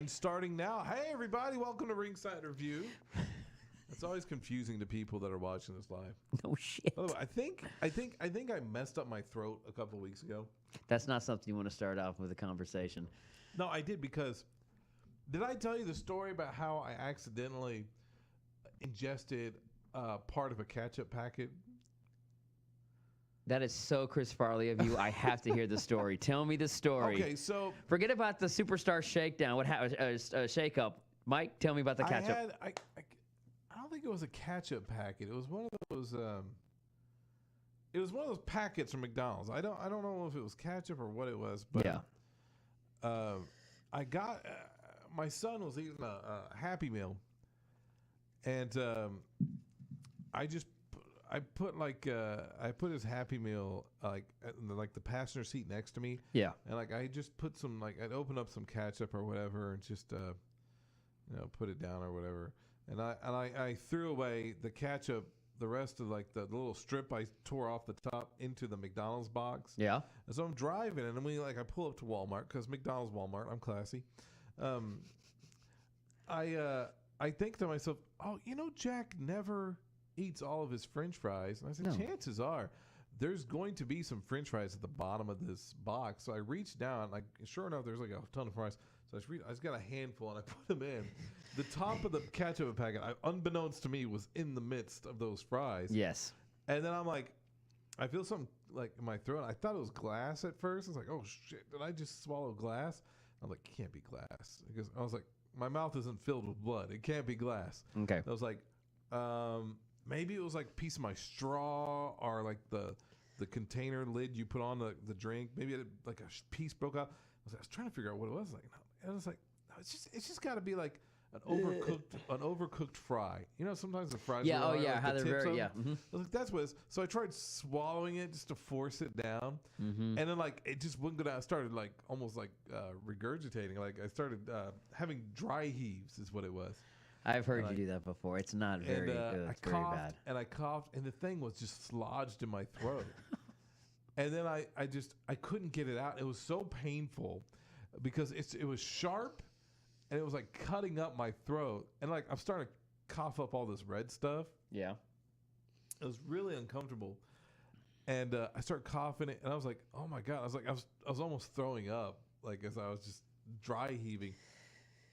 Starting now. Hey, everybody. Welcome to Ringside Review. It's always confusing to people that are watching this live. No shit. By the way, I think I messed up my throat a couple of weeks ago. That's not something you want to start off with a conversation. No, I did because did I tell you the story about how I accidentally ingested part of a ketchup packet? That is so Chris Farley of you. I have to hear the story. Tell me the story. Okay, so forget about the Superstar Shakedown. What happened? Shake up. Mike, tell me about the ketchup. I don't think it was a ketchup packet. It was one of those. It was one of those packets from McDonald's. I don't know if it was ketchup or what it was, but yeah. I got my son was eating a Happy Meal, and I put his Happy Meal like the passenger seat next to me. Yeah. And I just put some I'd open up some ketchup or whatever and just put it down or whatever. And I threw away the ketchup, the rest of the little strip I tore off the top into the McDonald's box. Yeah. And so I'm driving and I pull up to Walmart because McDonald's Walmart, I'm classy. I think to myself, oh, Jack never eats all of his French fries. And I said, No. Chances are there's going to be some French fries at the bottom of this box. So I reached down, sure enough, there's a ton of fries. So I just got a handful and I put them in. The top of the ketchup packet, unbeknownst to me, was in the midst of those fries. Yes. And then I'm like, I feel something in my throat. I thought it was glass at first. I was like, oh shit, did I just swallow glass? I'm like, it can't be glass. Because I was like, my mouth isn't filled with blood. It can't be glass. Okay. I was like, maybe it was a piece of my straw or the container lid you put on the drink. Maybe a piece broke out. I was trying to figure out what it was. I was like, no, it's just got to be an overcooked fry. Sometimes the fries. Yeah. are How the they're tips very. of them. Yeah. I was like, that's what it is. So I tried swallowing it just to force it down, and then it just wouldn't go down. I started almost regurgitating. I started having dry heaves. Is what it was. I've heard you do that before. It's not very good. It's very bad. And I coughed, and the thing was just lodged in my throat. And then I couldn't get it out. It was so painful because it was sharp, and it was cutting up my throat. And I'm starting to cough up all this red stuff. Yeah. It was really uncomfortable. And I started coughing it, and I was like, oh my God. I was almost throwing up, as I was just dry heaving.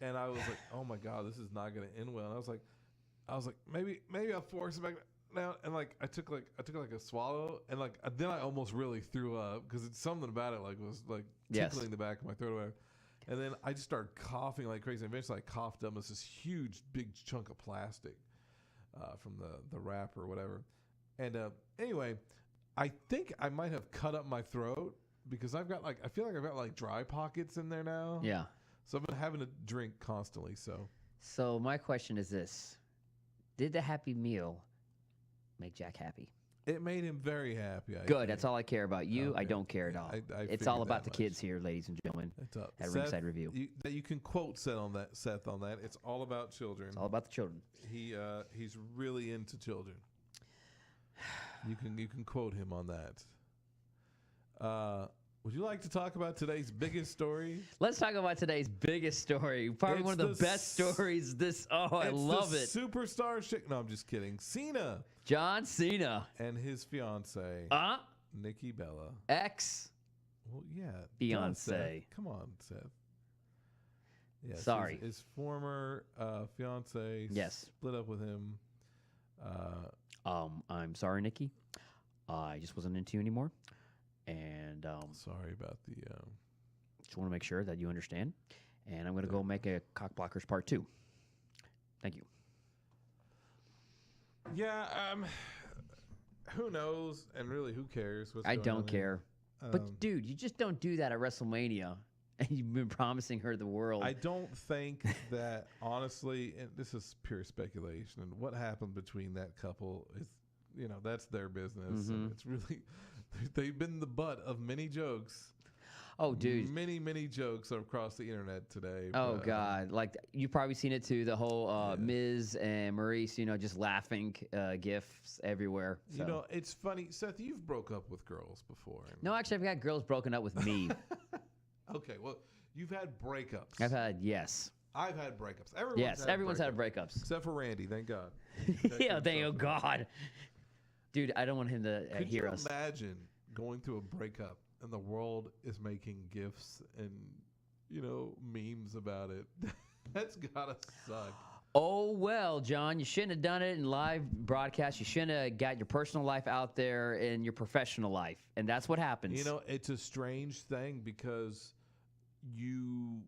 And I was like, oh my God, this is not going to end well. And I was like, maybe I'll force it back down. And I took a swallow, and then I almost really threw up because it's something about it was tickling the back of my throat or whatever. And then I just started coughing like crazy. And eventually I coughed up this huge big chunk of plastic from the wrap or whatever. And anyway, I think I might have cut up my throat because I feel like I've got dry pockets in there now. Yeah. So I've been having to drink constantly. So my question is this: did the Happy Meal make Jack happy? It made him very happy. Good. That's all I care about. You, okay. I don't care at all. It's all about the kids here, ladies and gentlemen, at Seth, Ringside Review. You can quote Seth on that. It's all about children. It's all about the children. He's really into children. You can quote him on that. Would you like to talk about today's biggest story? Let's talk about today's biggest story. Probably one of the best stories. I love it. Superstar shit. No, I'm just kidding. Cena. John Cena. And his fiance. Nikki Bella. Ex. Well, yeah. Fiance. Come on, Seth. Yeah, sorry. His former fiance. Yes. Split up with him. I'm sorry, Nikki. I just wasn't into you anymore. And sorry about the. Just want to make sure that you understand. And I'm going to go make a Cock Blockers Part 2. Thank you. Yeah. Who knows? And really, who cares? I don't care. But dude, you just don't do that at WrestleMania. And you've been promising her the world. I don't think that, honestly, and this is pure speculation, and what happened between that couple is, that's their business. And it's really, they've been the butt of many jokes. Oh, dude. Many jokes across the internet today. Oh, God. You've probably seen it too, the whole Miz and Maurice, just laughing gifs everywhere. So. It's funny. Seth, you've broke up with girls before. No, actually, I've got girls broken up with me. Okay, well, you've had breakups. I've had, yes. I've had breakups. Everyone's had breakups. Except for Randy, thank God. Yeah, thank God. Dude, I don't want him to hear us. Could you imagine going through a breakup and the world is making gifs and, memes about it? That's gotta suck. Oh, well, John, you shouldn't have done it in live broadcast. You shouldn't have got your personal life out there in your professional life. And that's what happens. It's a strange thing because you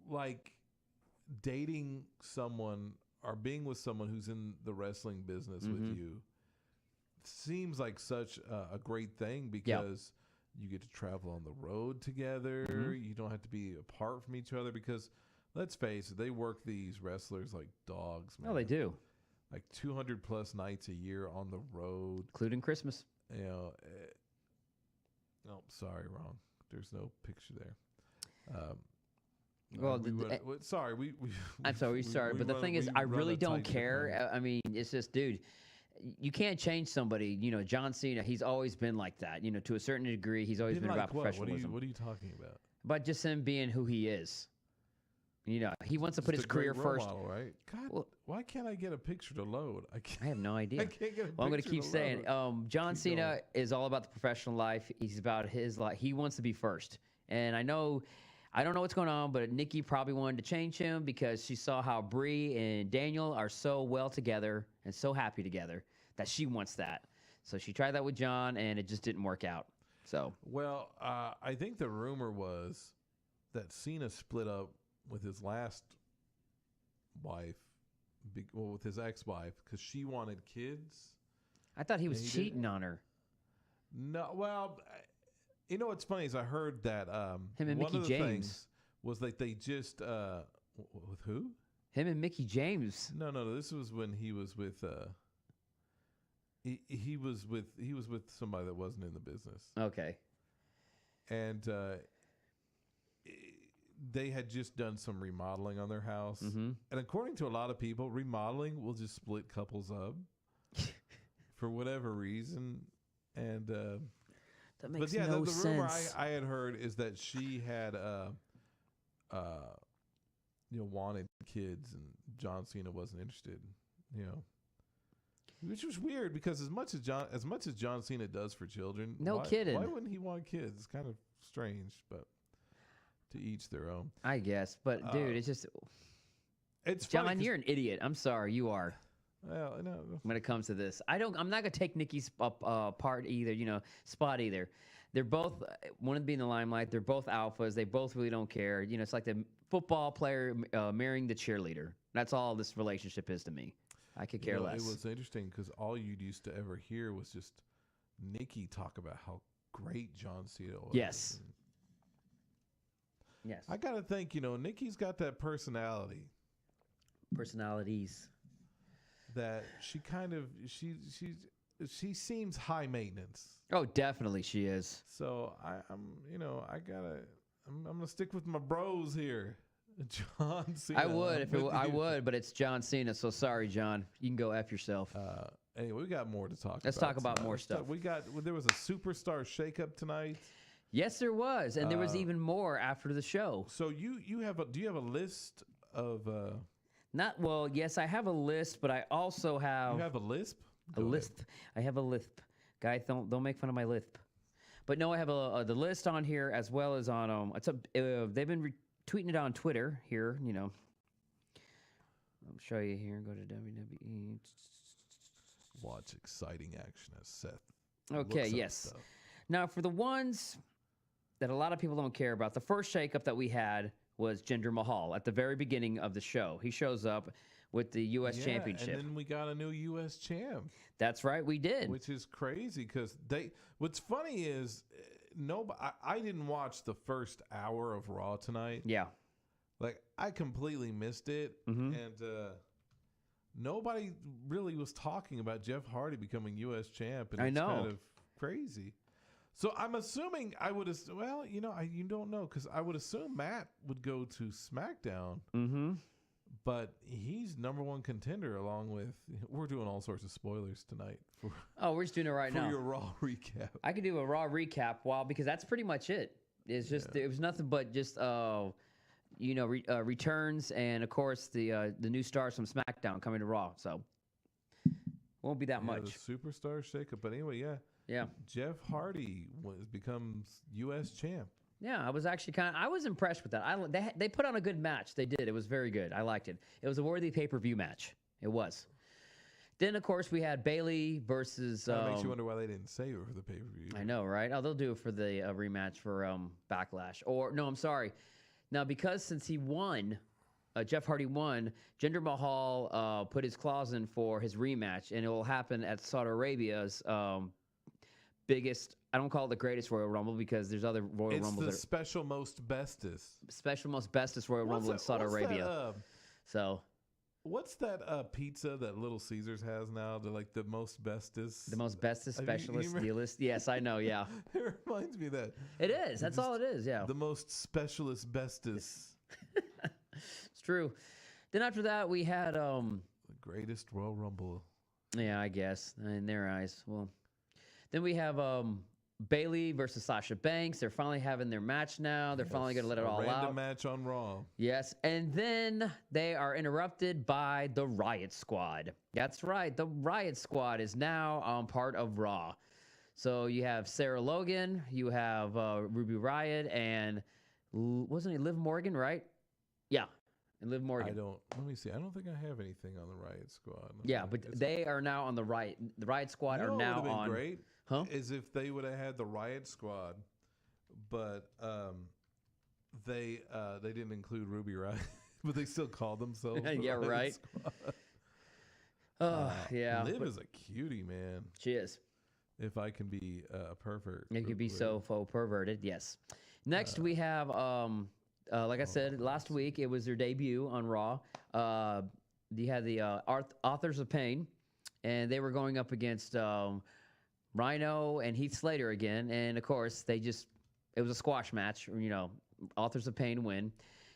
like dating someone or being with someone who's in the wrestling business with you seems like such a great thing because you get to travel on the road together. You don't have to be apart from each other because let's face it, they work these wrestlers like dogs, man. Oh, they do. Like 200 plus nights a year on the road, including Christmas. Oh, sorry, wrong. There's no picture there. I'm sorry, but the thing is, I really don't care. I mean, it's just, dude, you can't change somebody. John Cena, he's always been like that. To a certain degree, he's always been about professionalism. What are you talking about? But just him being who he is. He wants to put his career first. Model, right? God, why can't I get a picture to load? I have no idea. I can't get a I'm going to keep saying, John Cena is all about the professional life. He's about his life. He wants to be first. And I don't know what's going on, but Nikki probably wanted to change him because she saw how Brie and Daniel are so well together and so happy together that she wants that. So she tried that with John, and it just didn't work out. So, well, I think the rumor was that Cena split up with his last wife, with his ex-wife, because she wanted kids. I thought he was cheating on her. No, well, what's funny is I heard that him and Mickey James was like they just with who? Him and Mickey James. No. This was when he was with he was with somebody that wasn't in the business. Okay. And they had just done some remodeling on their house. And according to a lot of people, remodeling will just split couples up for whatever reason. And that makes no sense. The rumor I had heard is that she had wanted kids and John Cena wasn't interested, Which was weird because as much as John Cena does for children, kidding. Why wouldn't he want kids? It's kind of strange, but to each their own. I guess, but dude, it's John, you're an idiot. I'm sorry, you are. Well, no. When it comes to this, I'm not gonna take Nikki's part either. Spot either. They're both want to be in the limelight. They're both alphas. They both really don't care. It's like the football player marrying the cheerleader. That's all this relationship is to me. I could care less. It was interesting because all you used to ever hear was just Nikki talk about how great John Cena was. Yes. Yes. I gotta think. Nikki's got that personality. Personalities. That she kind of she seems high maintenance. Oh, definitely she is. So I'm gonna stick with my bros here. John Cena. I would, but it's John Cena. So sorry, John. You can go F yourself. Anyway, we got more to talk about. Let's talk about more stuff. There was a superstar shakeup tonight. Yes, there was, and there was even more after the show. So do you have a list of? Yes, I have a list, but I also have. You have a lisp? A lisp. I have a lisp. Guys, don't make fun of my lisp. But no, I have the list on here as well as on they've been tweeting it on Twitter here. I'll show you here. Go to WWE. Watch exciting action as Seth. Okay. Yes. Stuff. Now for the ones that a lot of people don't care about, the first shakeup that we had was Jinder Mahal at the very beginning of the show. He shows up with the U.S. Championship. And then we got a new U.S. champ. That's right, we did. Which is crazy because what's funny is I didn't watch the first hour of Raw tonight. Yeah. Like, I completely missed it. And nobody really was talking about Jeff Hardy becoming U.S. champ. And I know. It's kind of crazy. So I'm assuming you don't know because I would assume Matt would go to SmackDown. Mm-hmm. But he's number one contender along with, we're doing all sorts of spoilers tonight. We're just doing it right now. For your Raw recap. I could do a Raw recap because that's pretty much it. It's just, it was nothing but just, returns, and of course the new stars from SmackDown coming to Raw. So won't be that much. The superstar shakeup. But anyway, Yeah. Jeff Hardy becomes U.S. champ. Yeah, I was actually I was impressed with that. They put on a good match. They did. It was very good. I liked it. It was a worthy pay-per-view match. It was. Then, of course, we had Bayley versus... That makes you wonder why they didn't save it for the pay-per-view. I know, right? Oh, they'll do it for the rematch for Backlash. Or, no, I'm sorry. Now, because since he won, Jeff Hardy won, Jinder Mahal put his clause in for his rematch, and it will happen at Saudi Arabia's biggest... I don't call it the greatest Royal Rumble because there's other Royal Rumbles. It's the special most bestest. Special most bestest Royal Rumble in Saudi Arabia. So... What's that pizza that Little Caesars has now? They're like the most bestest. The most bestest specialist dealist. Yes, I know. Yeah. It reminds me of that. It is. That's all it is. Yeah. The most specialist bestest. It's true. Then after that, we had the greatest Royal Rumble. Yeah, I guess in their eyes. Well, then we have Bayley versus Sasha Banks. They're finally having their match now. They're finally going to let it all out. Random match on Raw. Yes, and then they are interrupted by the Riot Squad. That's right. The Riot Squad is now part of Raw. So you have Sarah Logan, you have Ruby Riot, and wasn't it Liv Morgan, right? Yeah, and Liv Morgan. Let me see. I don't think I have anything on the Riot Squad. Yeah, but they are now on the Riot Squad are now on. Great. Huh? Is if they would have had the Riot Squad, but they didn't include Ruby Riot, but they still called themselves the yeah, Riot right. Squad. Yeah. Liv is a cutie, man. She is. If I can be a pervert. You could be so faux perverted, yes. Next, we have, like I said, last week, it was their debut on Raw. You had the Authors of Pain, and they were going up against... Rhino and Heath Slater again, and of course it was a squash match. Authors of Pain win.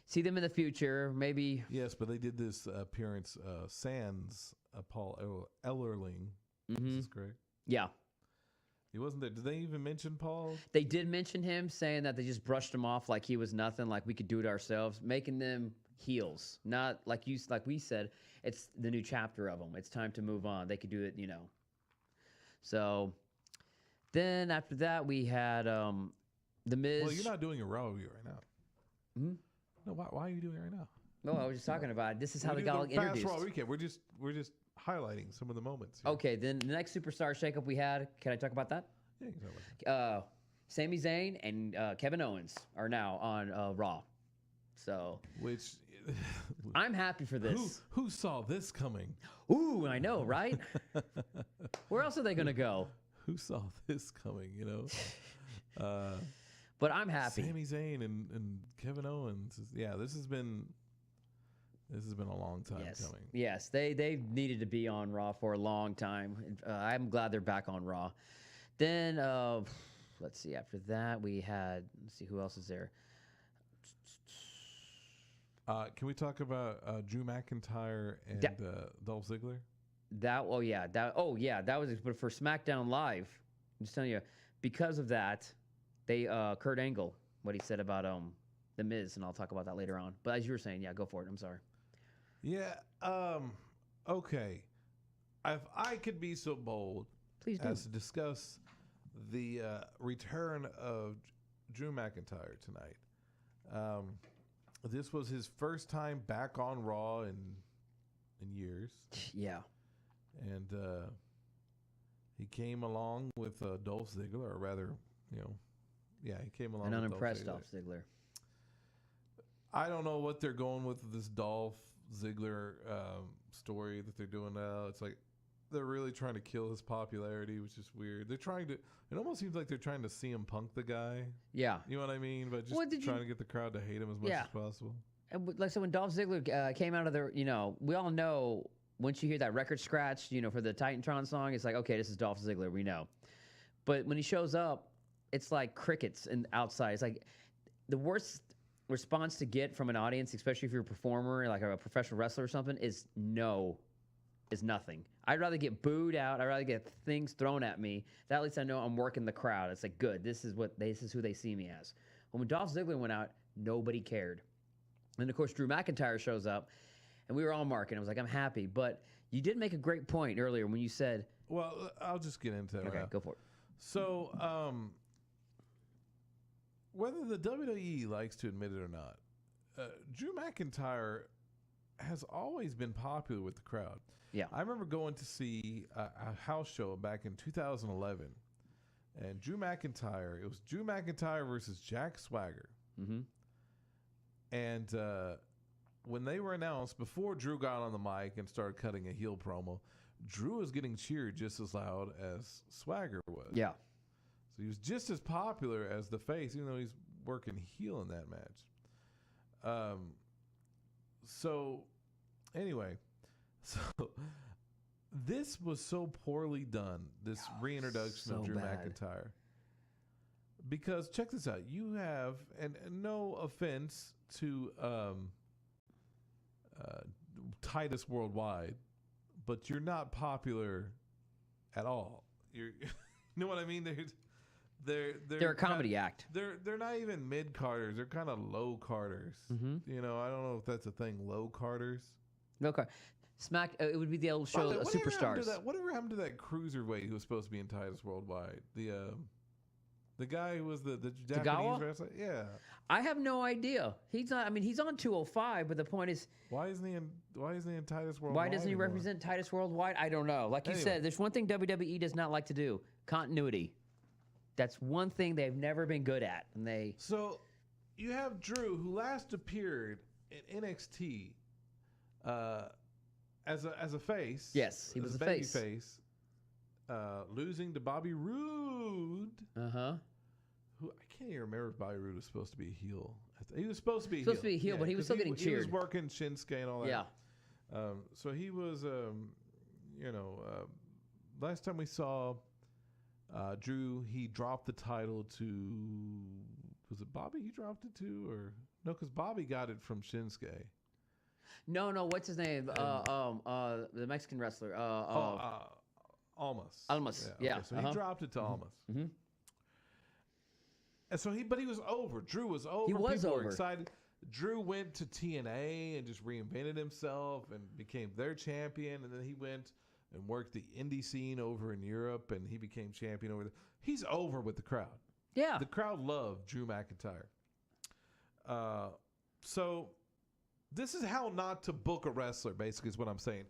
See them in the future, maybe. Yes, but they did this appearance. Sans Paul Ellerling. Mm-hmm. Is this correct? Yeah. He wasn't there. Did they even mention Paul? They did mention him, saying that they just brushed him off like he was nothing, like we could do it ourselves, making them heels. Not like we said. It's the new chapter of them. It's time to move on. They could do it, So. Then after that, we had The Miz. Well, you're not doing a Raw review right now. Hmm? No, why are you doing it right now? No, I was just talking about it. This is how they got introduced. Fast Raw recap. We're just highlighting some of the moments here. Okay, then the next superstar shakeup we had. Can I talk about that? Yeah, you can talk about that. Sami Zayn and Kevin Owens are now on Raw. So, which I'm happy for this. Who saw this coming? Ooh, I know, right? Where else are they gonna go? Who saw this coming, But I'm happy. Sami Zayn and Kevin Owens. This has been a long time coming. Yes, they needed to be on Raw for a long time. I'm glad they're back on Raw. Then, let's see, after that we had, let's see, who else is there? Can we talk about Drew McIntyre and Dolph Ziggler? That was but for SmackDown Live. I'm just telling you, because of that, they Kurt Angle, what he said about the Miz, and I'll talk about that later on. But as you were saying, go for it. I'm sorry. Yeah. Okay. If I could be so bold, please do, as to discuss the return of Drew McIntyre tonight. This was his first time back on Raw in years. Yeah. And he came along with Dolph Ziggler, or rather, he came along. An with unimpressed Dolph Ziggler. I don't know what they're going with this Dolph Ziggler story that they're doing now. It's like they're really trying to kill his popularity, which is weird. They're trying to. It almost seems like they're trying to CM Punk the guy. Yeah. You know what I mean? But just trying to get the crowd to hate him as much as possible. And like so, when Dolph Ziggler came out of the, we all know. Once you hear that record scratch, for the Titantron song, it's like, okay, this is Dolph Ziggler, we know. But when he shows up, it's like crickets and outside. It's like the worst response to get from an audience, especially if you're a performer, like a professional wrestler or something, is nothing. I'd rather get booed out. I'd rather get things thrown at me. That at least I know I'm working the crowd. It's like, good. This is who they see me as. When Dolph Ziggler went out, nobody cared. And of course, Drew McIntyre shows up, and we were all marking. I was like, I'm happy. But you did make a great point earlier when you said, Well, I'll just get into it. okay, now. go for it. So, whether the WWE likes to admit it or not, Drew McIntyre has always been popular with the crowd. Yeah. I remember going to see a house show back in 2011, and it was Drew McIntyre versus Jack Swagger. Mm-hmm. And when they were announced, before Drew got on the mic and started cutting a heel promo, Drew was getting cheered just as loud as Swagger was. Yeah. So he was just as popular as the face, even though he's working heel in that match. So anyway, so this was so poorly done, this reintroduction of Drew McIntyre. Because check this out. You have, and no offense to Titus Worldwide, but you're not popular at all. You know what I mean? They're a comedy act. They're not even mid carders. They're kind of low carders. Mm-hmm. You know, I don't know if that's a thing. Low carders. Okay. Smack. It would be the old show, Superstars. Whatever happened to that cruiserweight who was supposed to be in Titus Worldwide? The guy who was the Japanese wrestler. Yeah. I have no idea. He's not. I mean, he's on 205, but the point is, why isn't he in Titus Worldwide? why doesn't he anymore? represent Titus Worldwide? I don't know. Like you said, there's one thing WWE does not like to do: continuity. That's one thing they've never been good at, and they. So, you have Drew, who last appeared in NXT, as a face. Yes, he was a baby face. face. Losing to Bobby Roode. Uh-huh. Who I can't even remember if Bobby Roode was supposed to be a heel. He was supposed to be a heel, but he was still getting cheered. He was working Shinsuke and all that. Yeah. So he was, last time we saw Drew, he dropped the title to, was it Bobby he dropped it to? Or no, because Bobby got it from Shinsuke. No, what's his name? The Mexican wrestler. Almas. Almas, yeah. Okay, so he dropped it to Almas. Mm-hmm. And so but he was over. Drew was over. He was People over. were excited. Drew went to TNA and just reinvented himself and became their champion. And then he went and worked the indie scene over in Europe, and he became champion over there. He's over with the crowd. Yeah. The crowd loved Drew McIntyre. So this is how not to book a wrestler, basically, is what I'm saying.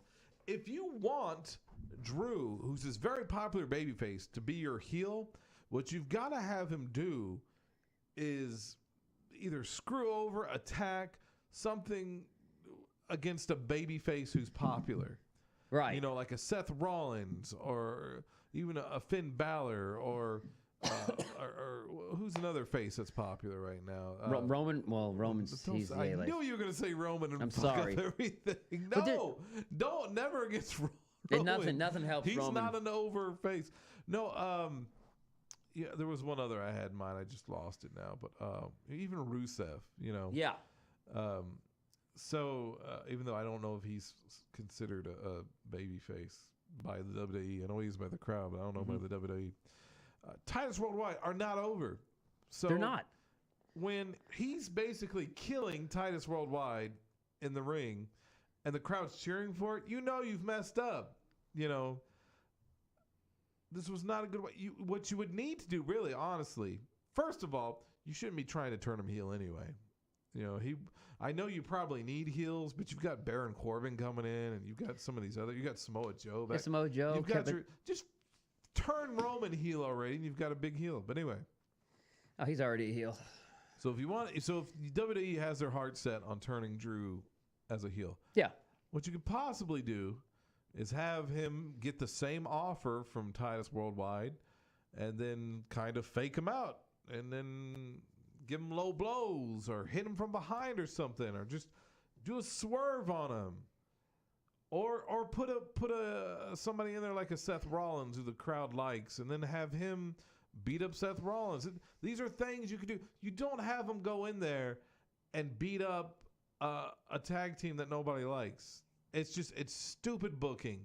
If you want Drew, who's this very popular babyface, to be your heel, what you've got to have him do is either screw over, attack, something against a babyface who's popular. Right. You know, like a Seth Rollins or even a Finn Balor or who's another face that's popular right now? Roman. Well, Roman's. He's I knew you were going to say Roman and I'm fuck sorry. up everything. No, don't never against Roman. Nothing helps He's Roman. not an over face. No, yeah, there was one other I had in mind. I just lost it now. But even Rusev, you know. Yeah. So even though I don't know if he's considered a baby face by the WWE, I know he's by the crowd, but I don't know by the WWE. Titus Worldwide are not over. So They're not. When he's basically killing Titus Worldwide in the ring and the crowd's cheering for it, you know you've messed up. You know, this was not a good way. What you would need to do, really, honestly, first of all, you shouldn't be trying to turn him heel anyway. You know, I know you probably need heels, but you've got Baron Corbin coming in, and you've got some of these other. You got Samoa Joe. Samoa Joe. You've got just turn Roman heel already, and you've got a big heel. But anyway, oh, he's already a heel. So if WWE has their heart set on turning Drew as a heel, yeah, what you could possibly do is have him get the same offer from Titus Worldwide, and then kind of fake him out, and then give him low blows or hit him from behind or something, or just do a swerve on him, or put somebody in there like a Seth Rollins who the crowd likes, and then have him beat up Seth Rollins. These are things you could do. You don't have him go in there and beat up a tag team that nobody likes. It's stupid booking.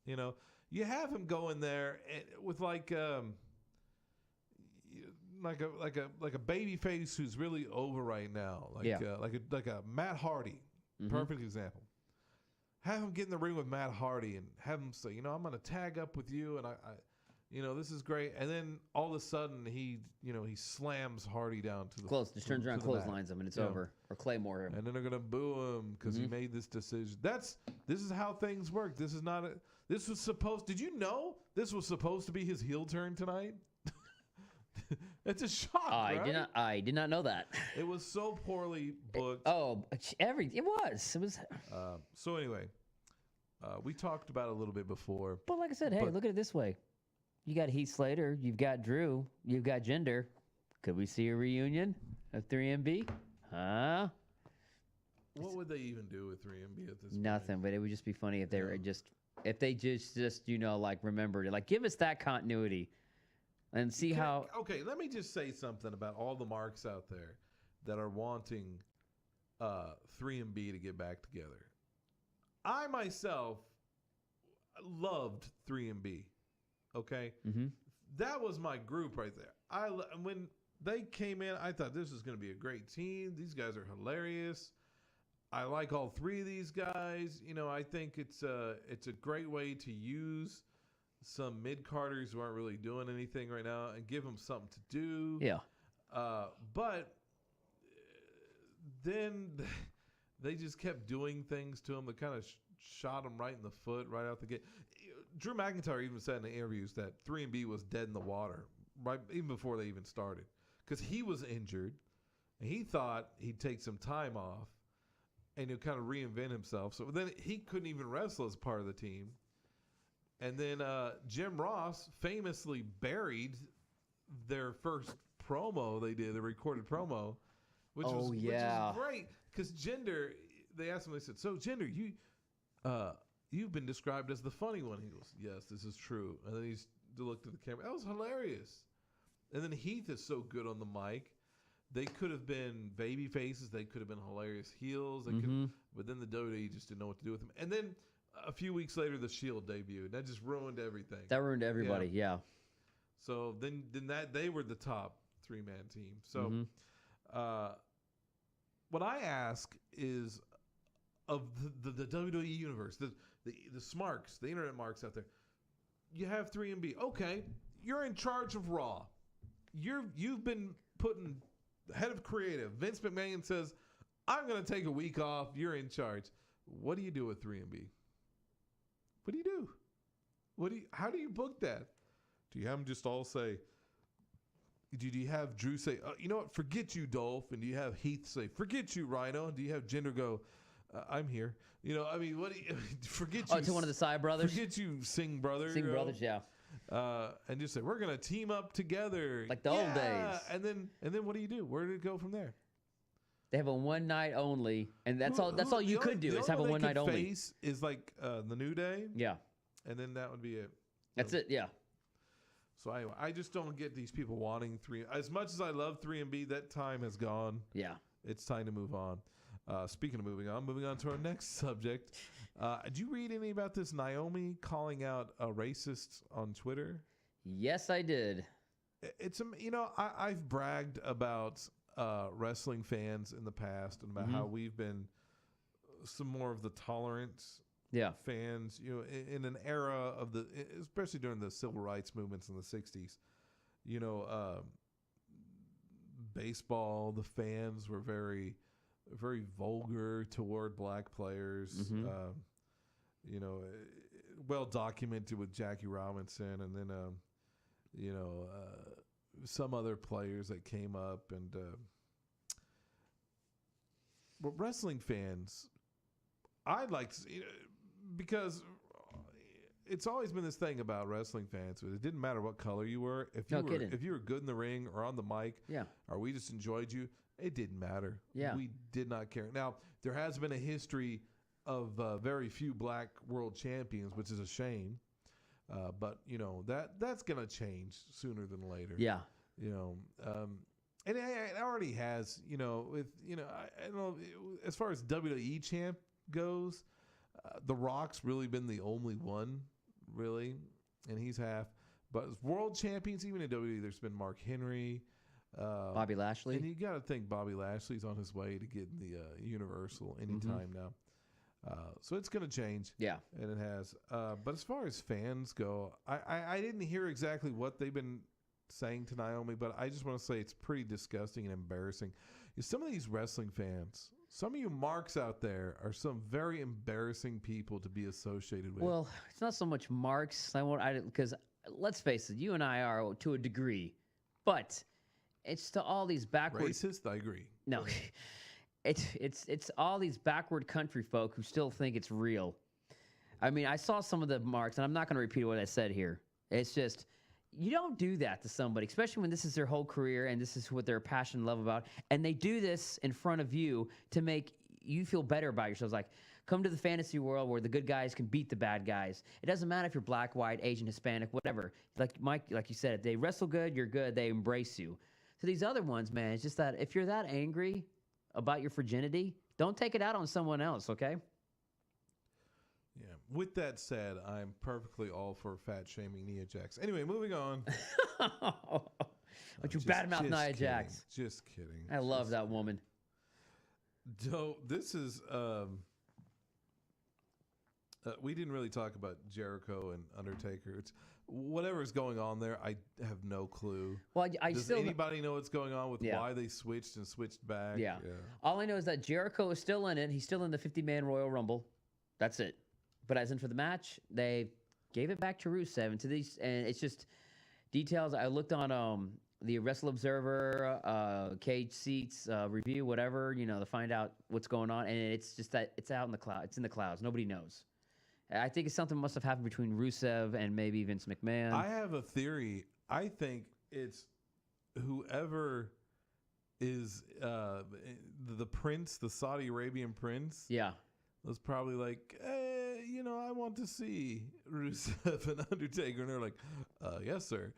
You know, you have him go in there with like a baby face who's really over right now, like a Matt Hardy, perfect example. Have him get in the ring with Matt Hardy and have him say, I'm going to tag up with you, and I this is great. And then all of a sudden he slams Hardy down to the just turns around, clotheslines him, and it's over. Or Claymore him. And then they're gonna boo him because he made this decision. This is how things work. This is not a. This was supposed. Did you know this was supposed to be his heel turn tonight? It's a shock. Right? I did not know that. It was so poorly booked. It was. So anyway, we talked about it a little bit before. But like I said, look at it this way. You got Heath Slater, you've got Drew, you've got Jinder. Could we see a reunion of 3MB? Huh? What would they even do with 3MB at this point? Nothing, but it would just be funny if they were if they just remembered it. Like, give us that continuity and see how. Okay, let me just say something about all the marks out there that are wanting 3MB to get back together. I myself loved 3MB. Okay, that was my group right there. When they came in, I thought this is going to be a great team. These guys are hilarious. I like all three of these guys. I think it's a great way to use some mid-carders who aren't really doing anything right now and give them something to do. Yeah. But then they just kept doing things to him that kind of shot him right in the foot right out the gate. Drew McIntyre even said in the interviews that 3MB was dead in the water, right, even before they even started, because he was injured, and he thought he'd take some time off, and he'd kind of reinvent himself. So then he couldn't even wrestle as part of the team. And then Jim Ross famously buried their first promo they did, the recorded promo, which was great, because Jinder, they asked him, they said, so Jinder, you've been described as the funny one. He goes, yes, this is true. And then he looked at the camera. That was hilarious. And then Heath is so good on the mic. They could have been baby faces. They could have been hilarious heels. They could, but then the WWE just didn't know what to do with them. And then a few weeks later, the Shield debuted. That just ruined everything. That ruined everybody, yeah. So then they were the top three-man team. So what I ask is, of the WWE universe, the smarks, the internet marks out there, you have 3MB. Okay, you're in charge of Raw. You've been putting head of creative. Vince McMahon says, I'm going to take a week off. You're in charge. What do you do with 3MB? What do you do? How do you book that? Do you have them just all say, do you have Drew say, you know what, forget you, Dolph? And do you have Heath say, forget you, Rhino? And do you have Jinder go, I'm here? What do you, forget you. Oh, to one of the Side brothers? Forget you, Singh brothers. Singh brothers, yeah. And just say, we're going to team up together. Like the old days. And then what do you do? Where did it go from there? They have a one night only, and that's all you could do is have a one night only. Face is like the New Day. Yeah. And then that would be it. That's it, yeah. So anyway, I just don't get these people wanting as much as I love 3MB, that time has gone. Yeah. It's time to move on. Speaking of moving on to our next subject. Did you read any about this Naomi calling out racists on Twitter? Yes, I did. It's I've bragged about wrestling fans in the past and about how we've been some more of the tolerant fans, in an era of especially during the civil rights movements in the 60s. Baseball, the fans were very, very vulgar toward black players. Well documented with Jackie Robinson, and then some other players that came up, and but wrestling fans, I'd like to see, because it's always been this thing about wrestling fans. It didn't matter what color you were. If you were good in the ring or on the mic, or we just enjoyed you, it didn't matter. Yeah. We did not care. Now, there has been a history of very few black world champions, which is a shame. But that's gonna change sooner than later. Yeah. And it already has. I don't know, as far as WWE champ goes, The Rock's really been the only one, really, and he's half. But as world champions, even in WWE, there's been Mark Henry. Bobby Lashley. And you got to think Bobby Lashley's on his way to getting the Universal anytime now. So it's going to change. Yeah. And it has. But as far as fans go, I didn't hear exactly what they've been saying to Naomi, but I just want to say it's pretty disgusting and embarrassing. Some of these wrestling fans, some of you marks out there are some very embarrassing people to be associated with. Well, it's not so much marks. Because let's face it, you and I are to a degree, but it's to all these backward. Racist? I agree. No, it's all these backward country folk who still think it's real. I mean, I saw some of the marks, and I'm not going to repeat what I said here. It's just. You don't do that to somebody, especially when this is their whole career and this is what they're passionate and love about. And they do this in front of you to make you feel better about yourselves. Like, come to the fantasy world where the good guys can beat the bad guys. It doesn't matter if you're black, white, Asian, Hispanic, whatever. Like Mike, like you said, if they wrestle good, you're good. They embrace you. So these other ones, man, it's just that if you're that angry about your virginity, don't take it out on someone else, okay? Yeah. With that said, I'm perfectly all for fat shaming Nia Jax. Anyway, moving on. But you badmouth Nia Jax. Just kidding. I love that woman. So this is we didn't really talk about Jericho and Undertaker. It's whatever's going on there. I have no clue. Well, Does anybody know what's going on with why they switched and switched back? Yeah. All I know is that Jericho is still in it. He's still in the 50-man Royal Rumble. That's it. But as in for the match, they gave it back to Rusev. And it's just details. I looked on the Wrestle Observer, Cage Seats review, whatever, to find out what's going on. And it's just that it's out in the cloud. It's in the clouds. Nobody knows. I think it's something must have happened between Rusev and maybe Vince McMahon. I have a theory. I think it's whoever is the prince, the Saudi Arabian prince. Yeah. Was probably like, I want to see Rusev and Undertaker. And they're like, yes, sir.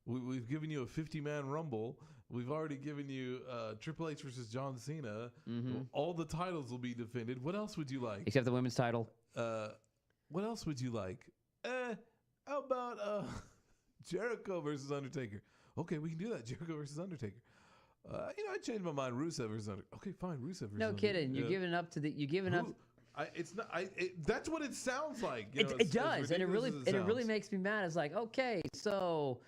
We've given you a 50-man Rumble. We've already given you Triple H versus John Cena. Mm-hmm. All the titles will be defended. What else would you like? Except the women's title. What else would you like? How about Jericho versus Undertaker? Okay, we can do that. Jericho versus Undertaker. I changed my mind. Rusev versus Undertaker. Okay, fine. Rusev versus No kidding. You're giving up to the. You're giving up. It's not. That's what it sounds like. It does, and it really makes me mad. It's like, okay, so,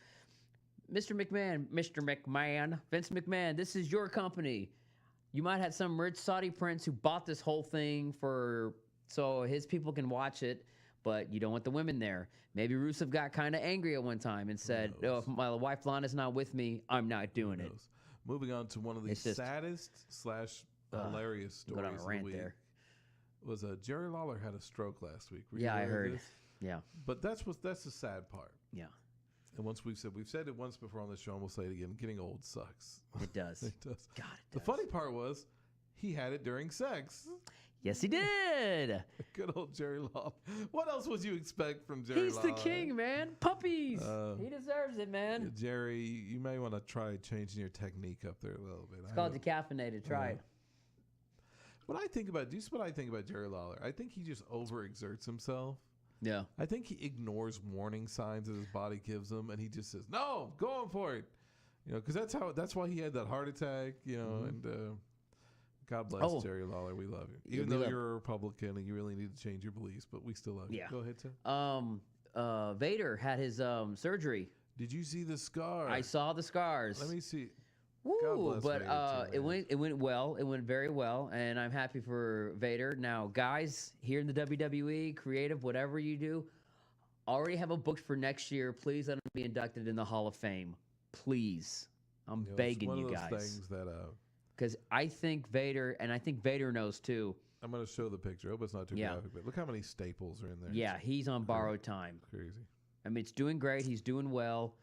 Mr. McMahon, Vince McMahon, this is your company. You might have some rich Saudi prince who bought this whole thing so his people can watch it, but you don't want the women there. Maybe Rusev got kind of angry at one time and said, "No, if my wife Lana's not with me, I'm not doing it." Moving on to one of the saddest / hilarious stories on a rant of the week. There. Was Jerry Lawler had a stroke last week. Yeah, I heard. This? Yeah. But that's the sad part. Yeah. And we've said it once before on the show, and we'll say it again. Getting old sucks. It does. It does. God, it does. The funny part was he had it during sex. Yes, he did. Good old Jerry Lawler. What else would you expect from Jerry He's Lawler? the king, man. Puppies. He deserves it, man. Yeah, Jerry, you may want to try changing your technique up there a little bit. It's called decaffeinated. Try it. What I think about Jerry Lawler, I think he just overexerts himself. Yeah. I think he ignores warning signs that his body gives him, and he just says, "No, go on for it." Because that's why he had that heart attack. And God bless Jerry Lawler. We love you, even though you're a Republican and you really need to change your beliefs, but we still love you. Go ahead, Tim. Vader had his surgery. Did you see the scar? I saw the scars. Let me see. Woo, but it went well. It went very well, and I'm happy for Vader. Now, guys, here in the WWE, creative, whatever you do, already have a book for next year. Please let him be inducted in the Hall of Fame. Please, I'm begging you guys. Things that because I think Vader, and I think Vader knows too. I'm going to show the picture. I hope it's not too graphic, but look how many staples are in there. Yeah, he's on borrowed time. Crazy. I mean, it's doing great. He's doing well.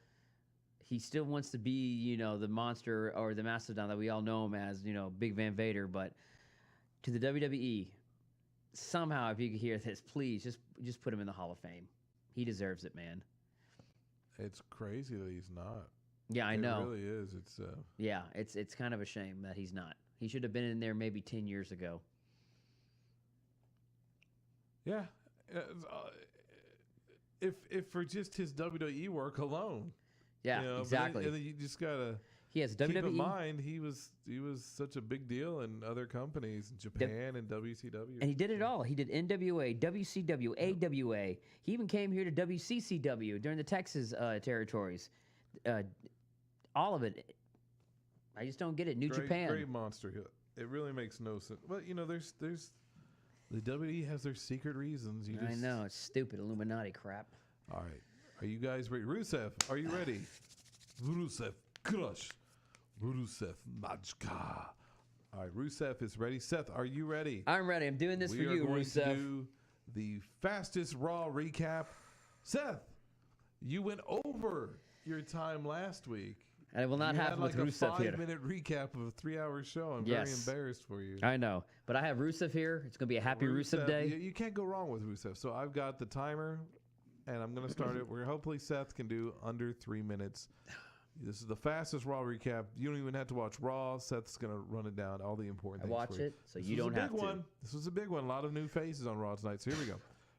He still wants to be, the monster or the mastodon that we all know him as, Big Van Vader. But to the WWE, somehow, if you could hear this, please just put him in the Hall of Fame. He deserves it, man. It's crazy that he's not. Yeah, I know. It really is. It's yeah, it's kind of a shame that he's not. He should have been in there maybe 10 years ago. Yeah, if for just his WWE work alone. Yeah, exactly. And then you just gotta He has keep WWE. in mind he was such a big deal in other companies, in Japan and WCW. And he did it all. He did NWA, WCW, AWA. He even came here to WCCW during the Texas territories. All of it. I just don't get it. New Japan. Great monster. It really makes no sense. Well, there's the WWE has their secret reasons. I know, it's stupid Illuminati crap. All right. Are you guys ready? Rusev, are you ready? Rusev Crush. Rusev Majka. All right, Rusev is ready. Seth, are you ready? I'm ready. I'm doing this for you, We are going Rusev. to do the fastest Raw recap. Seth, you went over your time last week. And it will not happen with Rusev here. a 5-minute recap of a 3-hour show. I'm very embarrassed for you. I know. But I have Rusev here. It's going to be a happy Rusev day. You can't go wrong with Rusev. So I've got the timer, and I'm going to start it. Hopefully Seth can do under 3 minutes. This is the fastest Raw recap. You don't even have to watch Raw. Seth's going to run it down, all the important things. Watch it, so you don't have to. This was a big one. A lot of new faces on Raw tonight. So here we go.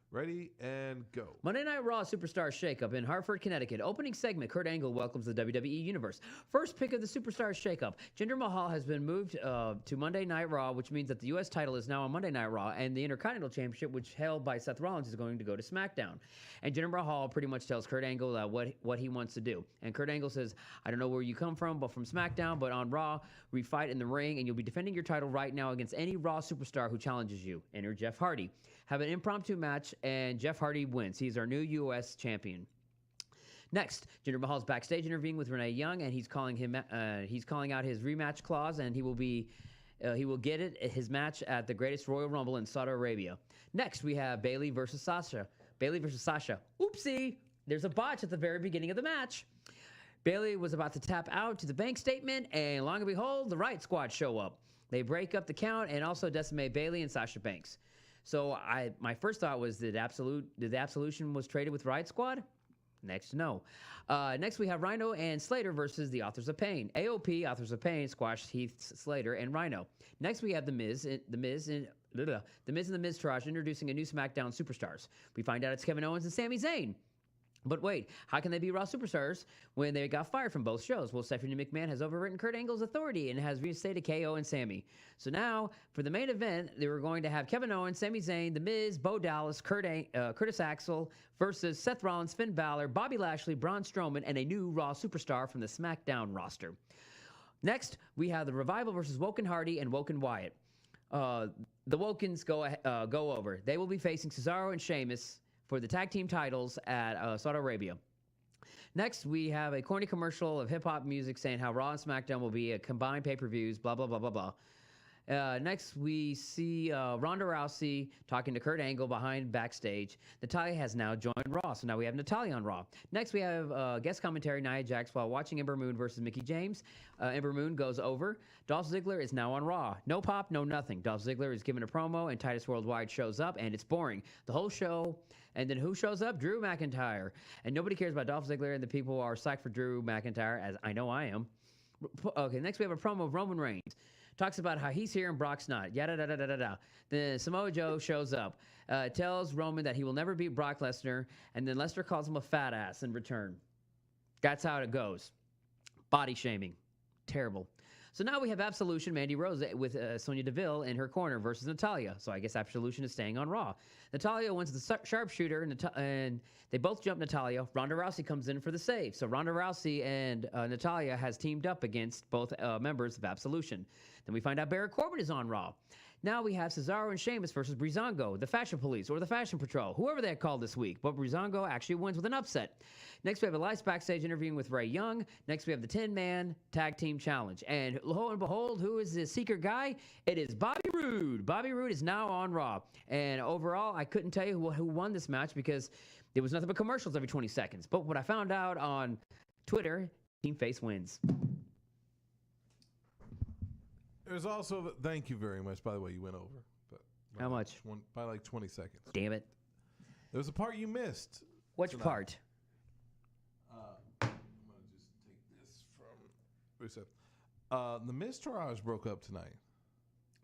Ready and go. Monday Night Raw Superstar Shakeup in Hartford, Connecticut. Opening segment, Kurt Angle welcomes the WWE Universe. First pick of the Superstar Shakeup. Jinder Mahal has been moved to Monday Night Raw, which means that the U.S. title is now on Monday Night Raw, and the Intercontinental Championship, which held by Seth Rollins, is going to go to SmackDown. And Jinder Mahal pretty much tells Kurt Angle what he wants to do. And Kurt Angle says, I don't know where you come from, but from SmackDown, but on Raw, we fight in the ring, and you'll be defending your title right now against any Raw superstar who challenges you. Enter Jeff Hardy. Have an impromptu match, and Jeff Hardy wins. He's our new U.S. champion. Next, Jinder Mahal's backstage interviewing with Renee Young, and he's calling out his rematch clause, and he will get his match at the Greatest Royal Rumble in Saudi Arabia. Next, we have Bayley versus Sasha. Oopsie! There's a botch at the very beginning of the match. Bayley was about to tap out to the bank statement, and long and behold, the Riot Squad show up. They break up the count and also decimate Bayley and Sasha Banks. So my first thought was, did the Absolution was traded with Riot Squad? Next, no. Next, we have Rhino and Slater versus the Authors of Pain. AOP, Authors of Pain, squashed Heath Slater and Rhino. Next, we have The Miz and the Miztourage introducing a new SmackDown superstars. We find out it's Kevin Owens and Sami Zayn. But wait, how can they be Raw superstars when they got fired from both shows? Well, Stephanie McMahon has overwritten Kurt Angle's authority and has reinstated KO and Sami. So now, for the main event, they were going to have Kevin Owens, Sami Zayn, The Miz, Bo Dallas, Curtis Axel versus Seth Rollins, Finn Balor, Bobby Lashley, Braun Strowman, and a new Raw superstar from the SmackDown roster. Next, we have the Revival versus Woken Hardy and Woken Wyatt. The Wokens go over. They will be facing Cesaro and Sheamus for the tag team titles at Saudi Arabia. Next, we have a corny commercial of hip-hop music saying how Raw and SmackDown will be a combined pay-per-views, blah, blah, blah, blah, blah. Next, we see Ronda Rousey talking to Kurt Angle behind backstage. Natalya has now joined Raw, so now we have Natalya on Raw. Next, we have guest commentary Nia Jax while watching Ember Moon versus Mickie James. Ember Moon goes over. Dolph Ziggler is now on Raw. No pop, no nothing. Dolph Ziggler is given a promo, and Titus Worldwide shows up, and it's boring. The whole show, and then who shows up? Drew McIntyre. And nobody cares about Dolph Ziggler, and the people are psyched for Drew McIntyre, as I know I am. Okay, next we have a promo of Roman Reigns. Talks about how he's here and Brock's not. Yada da da da da da. Then Samoa Joe shows up, tells Roman that he will never beat Brock Lesnar, and then Lesnar calls him a fat ass in return. That's how it goes. Body shaming, terrible. So now we have Absolution, Mandy Rose with Sonya Deville in her corner versus Natalya. So I guess Absolution is staying on Raw. Natalya wins the sharpshooter, and they both jump Natalya. Ronda Rousey comes in for the save. So Ronda Rousey and Natalya has teamed up against both members of Absolution. Then we find out Baron Corbin is on Raw. Now we have Cesaro and Sheamus versus Breezango, the Fashion Police, or the Fashion Patrol, whoever they called this week. But Breezango actually wins with an upset. Next, we have Elias backstage interviewing with Ray Young. Next, we have the 10-man Tag Team Challenge. And lo and behold, who is the secret guy? It is Bobby Roode. Bobby Roode is now on Raw. And overall, I couldn't tell you who won this match because there was nothing but commercials every 20 seconds. But what I found out on Twitter, Team Face wins. There's also, thank you very much. By the way, you went over. But how much? By like 20 seconds. Damn it. There was a part you missed. Which part? I'm going to just take this from Rusev. The Miztourage broke up tonight.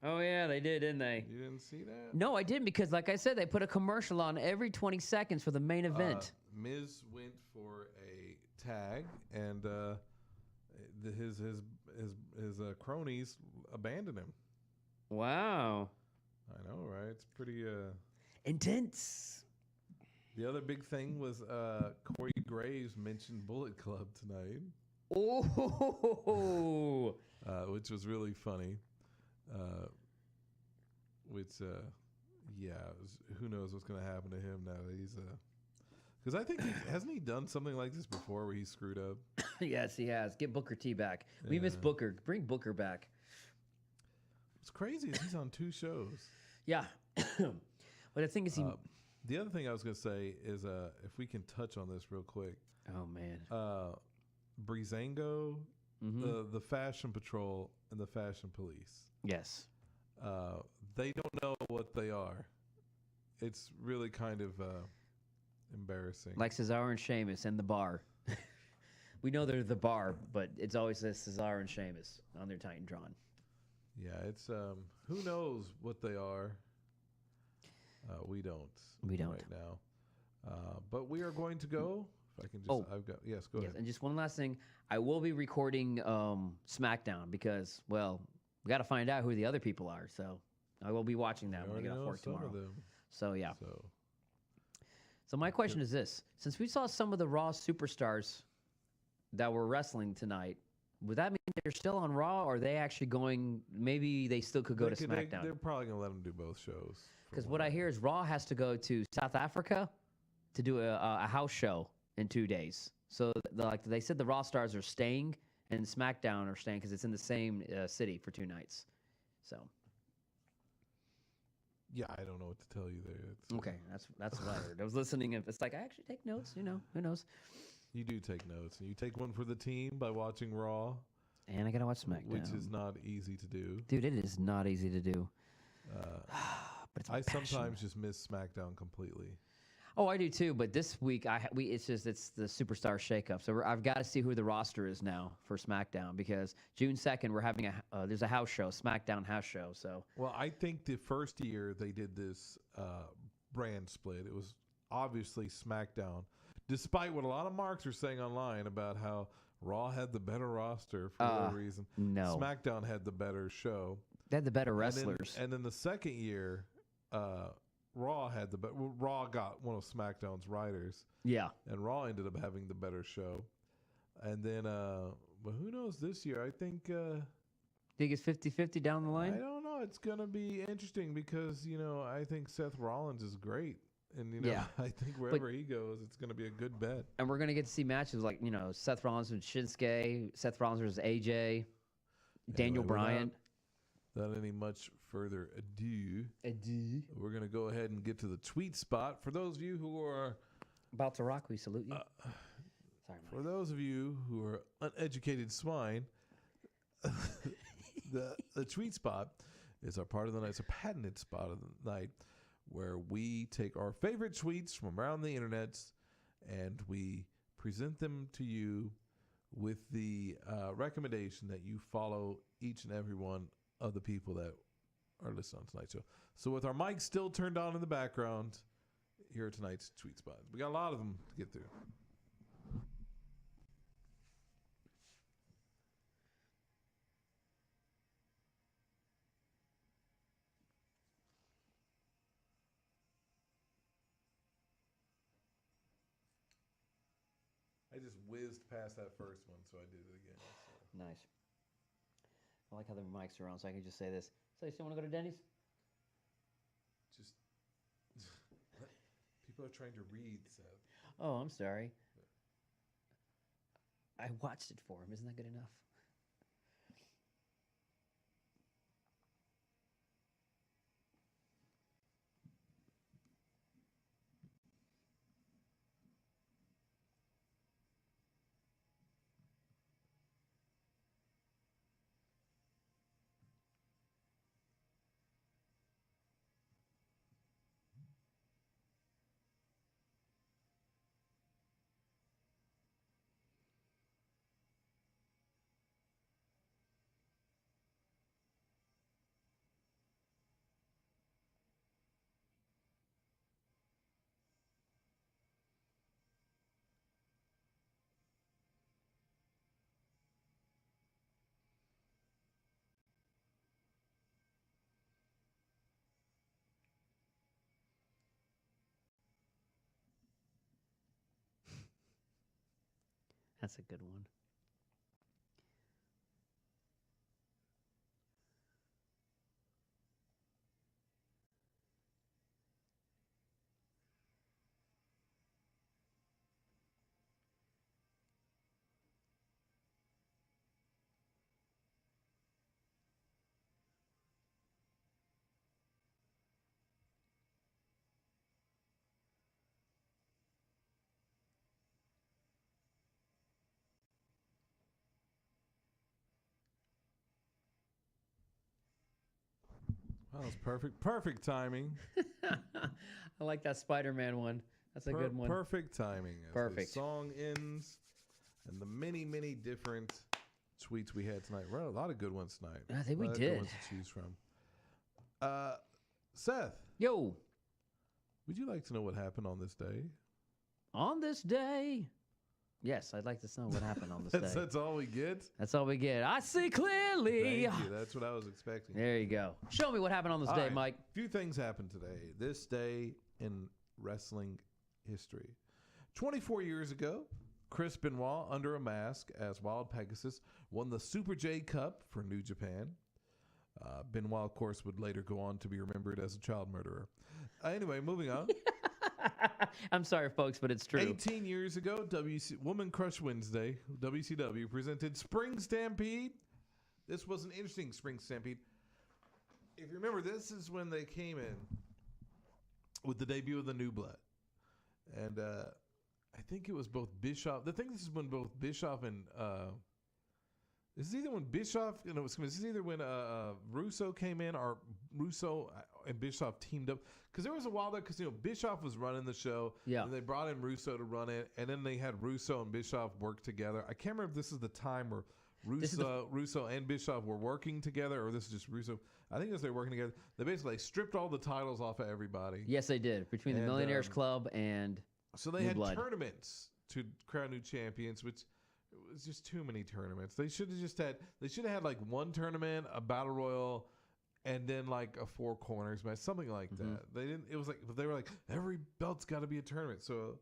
Oh, yeah, they did, didn't they? You didn't see that? No, I didn't because, like I said, they put a commercial on every 20 seconds for the main event. Miz went for a tag, and his cronies abandoned him. Wow. I know, right? It's pretty. Intense. The other big thing was Corey Graves mentioned Bullet Club tonight. Oh. Which was really funny. Who knows what's going to happen to him now that he's because I think hasn't he done something like this before where he screwed up? Yes, he has. Get Booker T back. We miss Booker. Bring Booker back. What's crazy is he's on 2 shows. Yeah. But the thing is, the other thing I was going to say is if we can touch on this real quick. Oh, man. Breezango, the Fashion Patrol, and the Fashion Police. Yes. They don't know what they are. It's really kind of embarrassing. Like Cesaro and Sheamus and the Bar. We know they're the Bar, but it's always says Cesaro and Sheamus on their Titantron. Yeah, it's who knows what they are. We don't. We don't right now. But we are going to go. If I can just, go ahead. And just one last thing, I will be recording SmackDown because, well, we got to find out who the other people are. So I will be watching that when I get off work tomorrow. So yeah. So my question is this: since we saw some of the Raw superstars that were wrestling tonight, would that mean they're still on Raw, or are they actually going? Maybe they still could go to SmackDown. They're probably gonna let them do both shows. Because what I hear is Raw has to go to South Africa to do a house show in 2 days. So like they said, the Raw stars are staying, and SmackDown are staying because it's in the same city for 2 nights. So. Yeah, I don't know what to tell you there. Okay, that's what I heard. I was listening, and it's like I actually take notes. You know, who knows? You do take notes, and you take one for the team by watching Raw. And I gotta watch SmackDown, which is not easy to do. Dude, it is not easy to do. But it's I sometimes just miss SmackDown completely. Oh, I do too. But this week, it's the superstar shakeup. So I've got to see who the roster is now for SmackDown because June 2nd we're having there's a house show, SmackDown house show. So well, I think the first year they did this brand split, it was obviously SmackDown, despite what a lot of marks are saying online about how Raw had the better roster for whatever reason. No, SmackDown had the better show. They had the better wrestlers. And then the second year, Raw had Raw got one of SmackDown's writers. Yeah. And Raw ended up having the better show. And then, but who knows this year? I think. Think it's 50-50 down the line? I don't know. It's going to be interesting because, I think Seth Rollins is great. And, I think wherever he goes, it's going to be a good bet. And we're going to get to see matches like, Seth Rollins with Shinsuke, Seth Rollins versus AJ, Daniel Bryan. Without any much further ado, we're going to go ahead and get to the tweet spot. For those of you who are about to rock, we salute you. Sorry, Mike. For those of you who are uneducated swine, the tweet spot is our part of the night. It's a patented spot of the night where we take our favorite tweets from around the internet and we present them to you with the recommendation that you follow each and every one of the people that are listed on tonight's show. So with our mics still turned on in the background, here are tonight's tweet spots. We got a lot of them to get through. I just whizzed past that first one, so I did it again. So. Nice. I like how the mics are on, so I can just say this. So you still want to go to Denny's? Just people are trying to read, Seth. Oh, I'm sorry. I watched it for him. Isn't that good enough? That's a good one. That was perfect. Perfect timing. I like that Spider-Man one. That's a good one. Perfect timing. As Perfect. The song ends, and the many, many different tweets we had tonight. Well, a lot of good ones tonight. I think we Good did. ones to choose from. Seth, Yo, would you like to know what happened on this day? on this day. Yes, I'd like to know what happened on this day. That's all we get? That's all we get. I see clearly. Thank you. That's what I was expecting. There you go. Show me what happened on this All day, right. Mike. A few things happened today. This day in wrestling history. 24 years ago, Chris Benoit, under a mask as Wild Pegasus, won the Super J Cup for New Japan. Benoit, of course, would later go on to be remembered as a child murderer. Anyway, moving on. I'm sorry, folks, but it's true. 18 years ago, Woman Crush Wednesday, WCW, presented Spring Stampede. This was an interesting Spring Stampede. If you remember, this is when they came in with the debut of the New Blood. And I think it was both Bischoff. The thing this is when both Bischoff and this is either when Bischoff, this is either when Russo came in or Russo and Bischoff teamed up. Because there was a while there, because Bischoff was running the show, Yeah. and they brought in Russo to run it, and then they had Russo and Bischoff work together. I can't remember if this is the time where Russo and Bischoff were working together, or this is just Russo. I think as they were working together, they basically stripped all the titles off of everybody. Yes, they did. Between the Millionaires Club and So they New had Blood. tournaments to crown new champions, which was just too many tournaments. They should have had like one tournament, a battle royal, and then like a four corners match, something like that. They didn't. It was like they were like every belt's got to be a tournament. So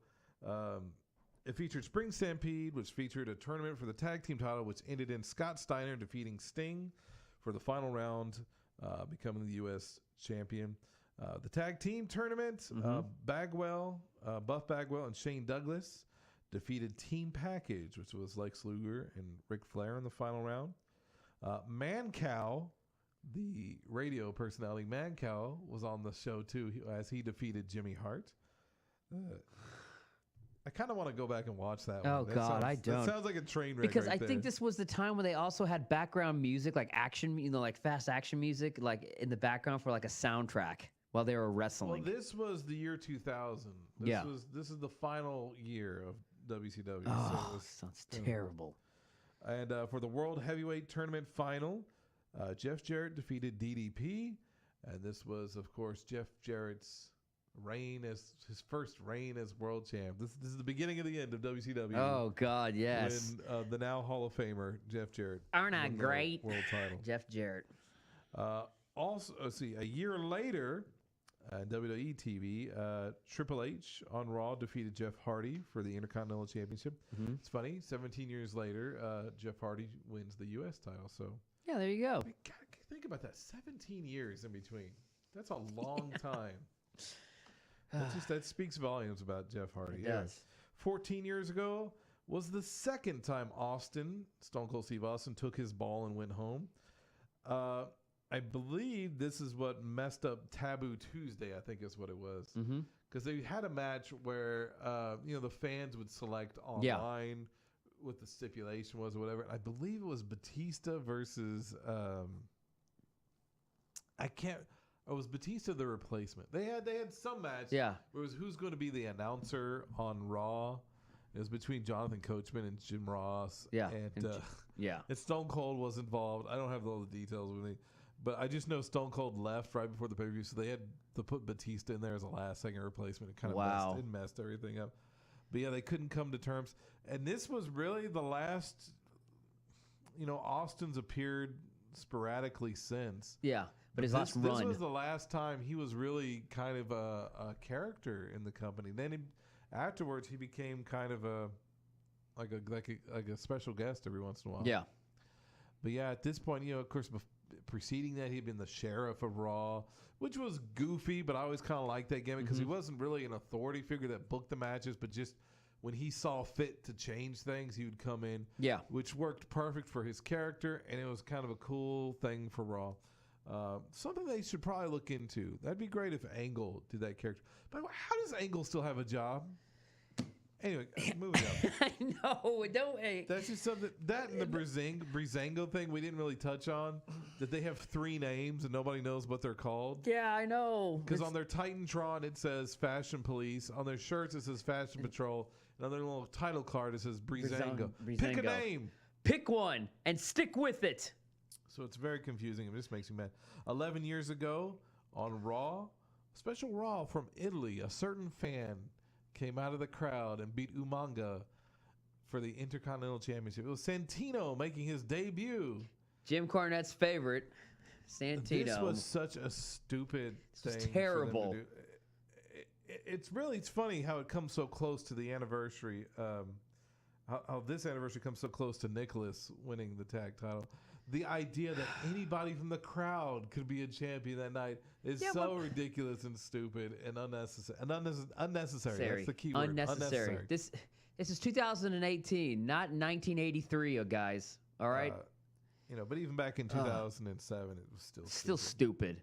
it featured Spring Stampede, which featured a tournament for the tag team title, which ended in Scott Steiner defeating Sting for the final round, becoming the U.S. champion. The tag team tournament, Bagwell, Buff Bagwell, and Shane Douglas defeated Team Package, which was Lex Luger and Ric Flair in the final round. Mancow, the radio personality Mancow, was on the show too, as he defeated Jimmy Hart. I kind of want to go back and watch that one. Oh, God, I don't. That sounds like a train wreck because right I there. think this was the time when they also had background music, like action, like fast action music, like in the background for like a soundtrack while they were wrestling. Well, this was the year 2000. This is the final year of WCW. Oh, so sounds terrible. And for the World Heavyweight Tournament final, Jeff Jarrett defeated DDP. And this was, of course, Jeff Jarrett's his first reign as world champ. This is the beginning of the end of WCW. Oh, God, yes. When the now Hall of Famer, Jeff Jarrett. Aren't I won the great? World title. Jeff Jarrett. Also, let's see, a year later, WWE TV, Triple H on Raw defeated Jeff Hardy for the Intercontinental Championship. It's funny, 17 years later, Jeff Hardy wins the U.S. title. So Yeah, there you go. I mean, God, think about that, 17 years in between. That's a long time. That speaks volumes about Jeff Hardy. It does. 14 years ago was the second time Stone Cold Steve Austin, took his ball and went home. I believe this is what messed up Taboo Tuesday, I think is what it was. Because they had a match where, the fans would select online what the stipulation was or whatever. I believe it was Batista versus, it was Batista the replacement. They had some match. Yeah. Where it was who's going to be the announcer on Raw. It was between Jonathan Coachman and Jim Ross. Yeah. And Stone Cold was involved. I don't have all the details with me. But I just know Stone Cold left right before the pay-per-view, so they had to put Batista in there as a last-second replacement. It kind of messed everything up. But, yeah, they couldn't come to terms. And this was really the last, Austin's appeared sporadically since. Yeah, but his last run. This was the last time he was really kind of a character in the company. Then afterwards, he became kind of like a special guest every once in a while. Yeah. But yeah, at this point, of course, preceding that, he'd been the sheriff of Raw, which was goofy, but I always kind of liked that gimmick because he wasn't really an authority figure that booked the matches, but just when he saw fit to change things, he would come in. Yeah. Which worked perfect for his character, and it was kind of a cool thing for Raw. Something they should probably look into. That'd be great if Angle did that character. But how does Angle still have a job? Anyway, moving on. I know. Don't. Hey. That's just something. That and the Breezango thing we didn't really touch on. That they have 3 names and nobody knows what they're called. Yeah, I know. Because on their Titantron it says Fashion Police. On their shirts it says Fashion Patrol. And on their little title card it says Breezango. Pick a name. Pick one and stick with it. So it's very confusing. It just makes me mad. 11 years ago on Raw, special Raw from Italy, a certain fan came out of the crowd and beat Umanga for the Intercontinental Championship. It was Santino making his debut. Jim Cornette's favorite, Santino. This was such a stupid thing. It's terrible. It's funny how it comes so close to the anniversary. How this anniversary comes so close to Nicholas winning the tag title. The idea that anybody from the crowd could be a champion that night is ridiculous and stupid and unnecessary. Unnecessary. That's the key word. Unnecessary. This is 2018, not 1983, guys. All right. But even back in 2007, it was still stupid.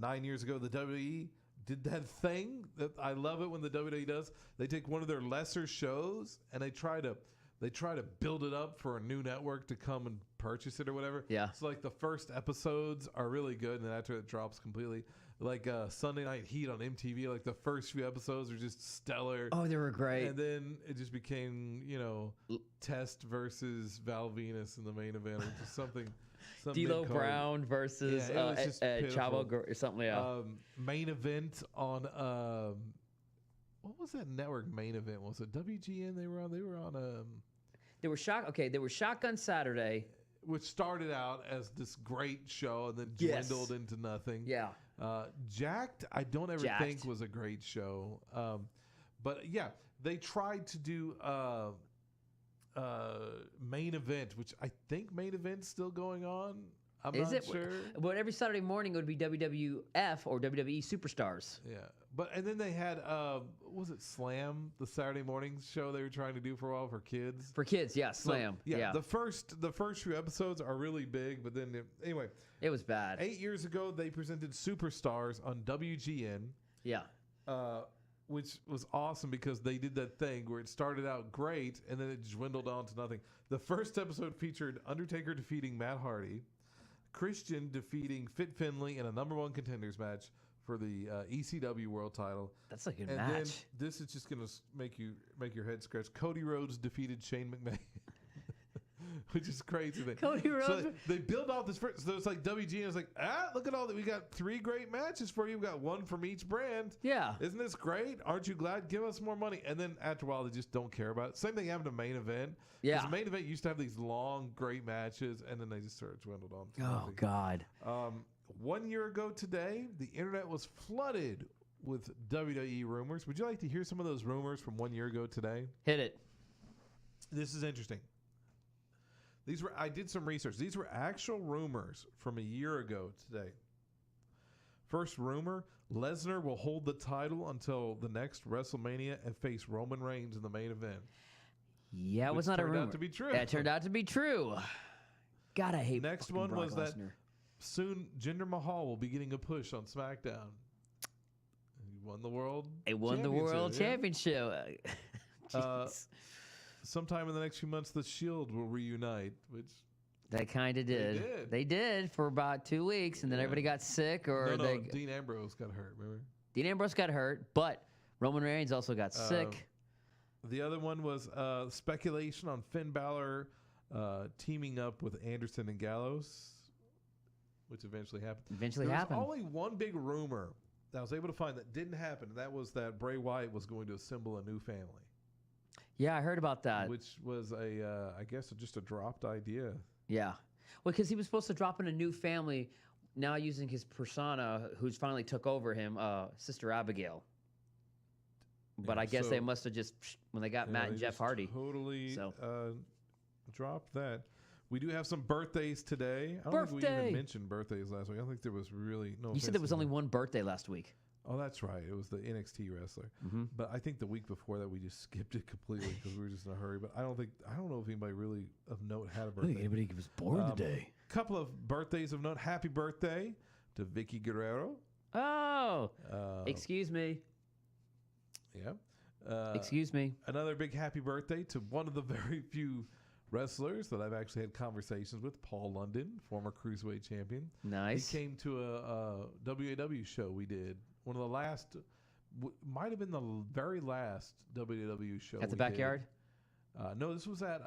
9 years ago, the WWE did that thing that I love it when the WWE does. They take one of their lesser shows and they try to build it up for a new network to come and purchase it or whatever. Yeah. So like the first episodes are really good, and then after it drops completely. Like Sunday Night Heat on MTV, like the first few episodes are just stellar. Oh, they were great. And then it just became, Test versus Val Venus in the main event, which is something D'Lo Brown versus Chavo or something. Yeah. Main event on what was that network main event? Was it WGN they were on? They were on They were Shotgun Saturday, which started out as this great show and then dwindled into nothing. Yeah. Jacked, I don't ever think was a great show. But yeah, they tried to do main event, which I think main event's still going on. I'm not sure. But every Saturday morning it would be WWF or WWE Superstars. Yeah. And then they had was it Slam, the Saturday morning show they were trying to do for a while for kids? For kids, yeah, Slam. So, yeah. The first few episodes are really big, but then anyway, it was bad. 8 years ago they presented Superstars on WGN. Yeah. Which was awesome because they did that thing where it started out great and then it dwindled on to nothing. The first episode featured Undertaker defeating Matt Hardy, Christian defeating Fit Finlay in a #1 contenders match for the ECW World Title. That's a good match. And then this is just gonna make your head scratch. Cody Rhodes defeated Shane McMahon, which is crazy. Cody Rhodes. So they build off this first. So it's like WG is like, look at all that. We got 3 great matches for you. We got 1 from each brand. Yeah. Isn't this great? Aren't you glad? Give us more money. And then after a while, they just don't care about it. Same thing happened to Main Event. Yeah. The Main Event used to have these long, great matches, and then they just sort of dwindled on. Oh, God. 1 year ago today, the internet was flooded with WWE rumors. Would you like to hear some of those rumors from 1 year ago today? Hit it. This is interesting. I did some research. These were actual rumors from a year ago today. First rumor, Lesnar will hold the title until the next WrestleMania and face Roman Reigns in the main event. Yeah, it was not a rumor. Turned out to be true. That turned out to be true. God, I hate Next one was Brock Lesnar. that soon Jinder Mahal will be getting a push on SmackDown. He won the world championship. Sometime in the next few months, the Shield will reunite, which they kind of did. They did for about 2 weeks, and then everybody got sick. Dean Ambrose got hurt. Remember? Dean Ambrose got hurt, but Roman Reigns also got sick. The other one was speculation on Finn Balor teaming up with Anderson and Gallows, which eventually happened. There was only one big rumor that I was able to find that didn't happen, and that was that Bray Wyatt was going to assemble a new family. Yeah, I heard about that. Which was I guess, just a dropped idea. Yeah. Well, because he was supposed to drop in a new family, now using his persona, who's finally took over him, Sister Abigail. But Yeah, I guess so- they must have just when they got Matt and they Jeff just Hardy. totally So. dropped that. We do have some birthdays today. I don't think we Birthday! even mentioned birthdays last week. I don't think there was really no. You said offense there was to only them. one birthday last week. Oh, that's right. It was the NXT wrestler. Mm-hmm. But I think the week before that we just skipped it completely because we were just in a hurry. But I don't know if anybody really of note had a birthday. anybody was born today? Couple of birthdays of note. Happy birthday to Vicky Guerrero. Oh, excuse me. Yeah. Excuse me. Another big happy birthday to one of the very few wrestlers that I've actually had conversations with, Paul London, former Cruiserweight champion. Nice. He came to a WAW show we did. One of the last, might have been the very last WAW show. At the we backyard? did. No, this was at,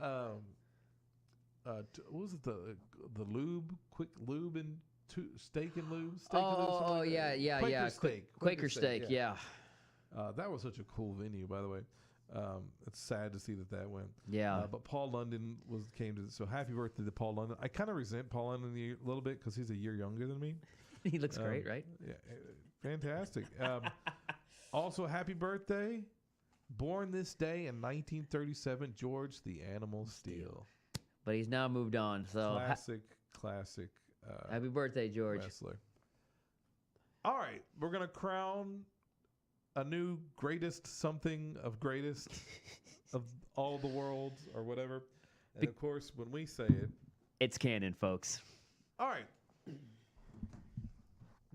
what was it, the lube, quick lube and steak and lube? Steak and lube, something Oh, like yeah, that. yeah, Quaker yeah. Steak. Quaker steak, yeah. That was such a cool venue, by the way. It's sad to see that went. Yeah. But Paul London came to. So happy birthday to Paul London. I kind of resent Paul London a little bit because he's a year younger than me. He looks great, right? Yeah, fantastic. Also, happy birthday. Born this day in 1937, George the Animal Steele. But he's now moved on. So Classic. happy birthday, George. Wrestler. All right, we're gonna crown a new greatest something of greatest of all the worlds or whatever. And of course, when we say it, It's canon, folks. all right.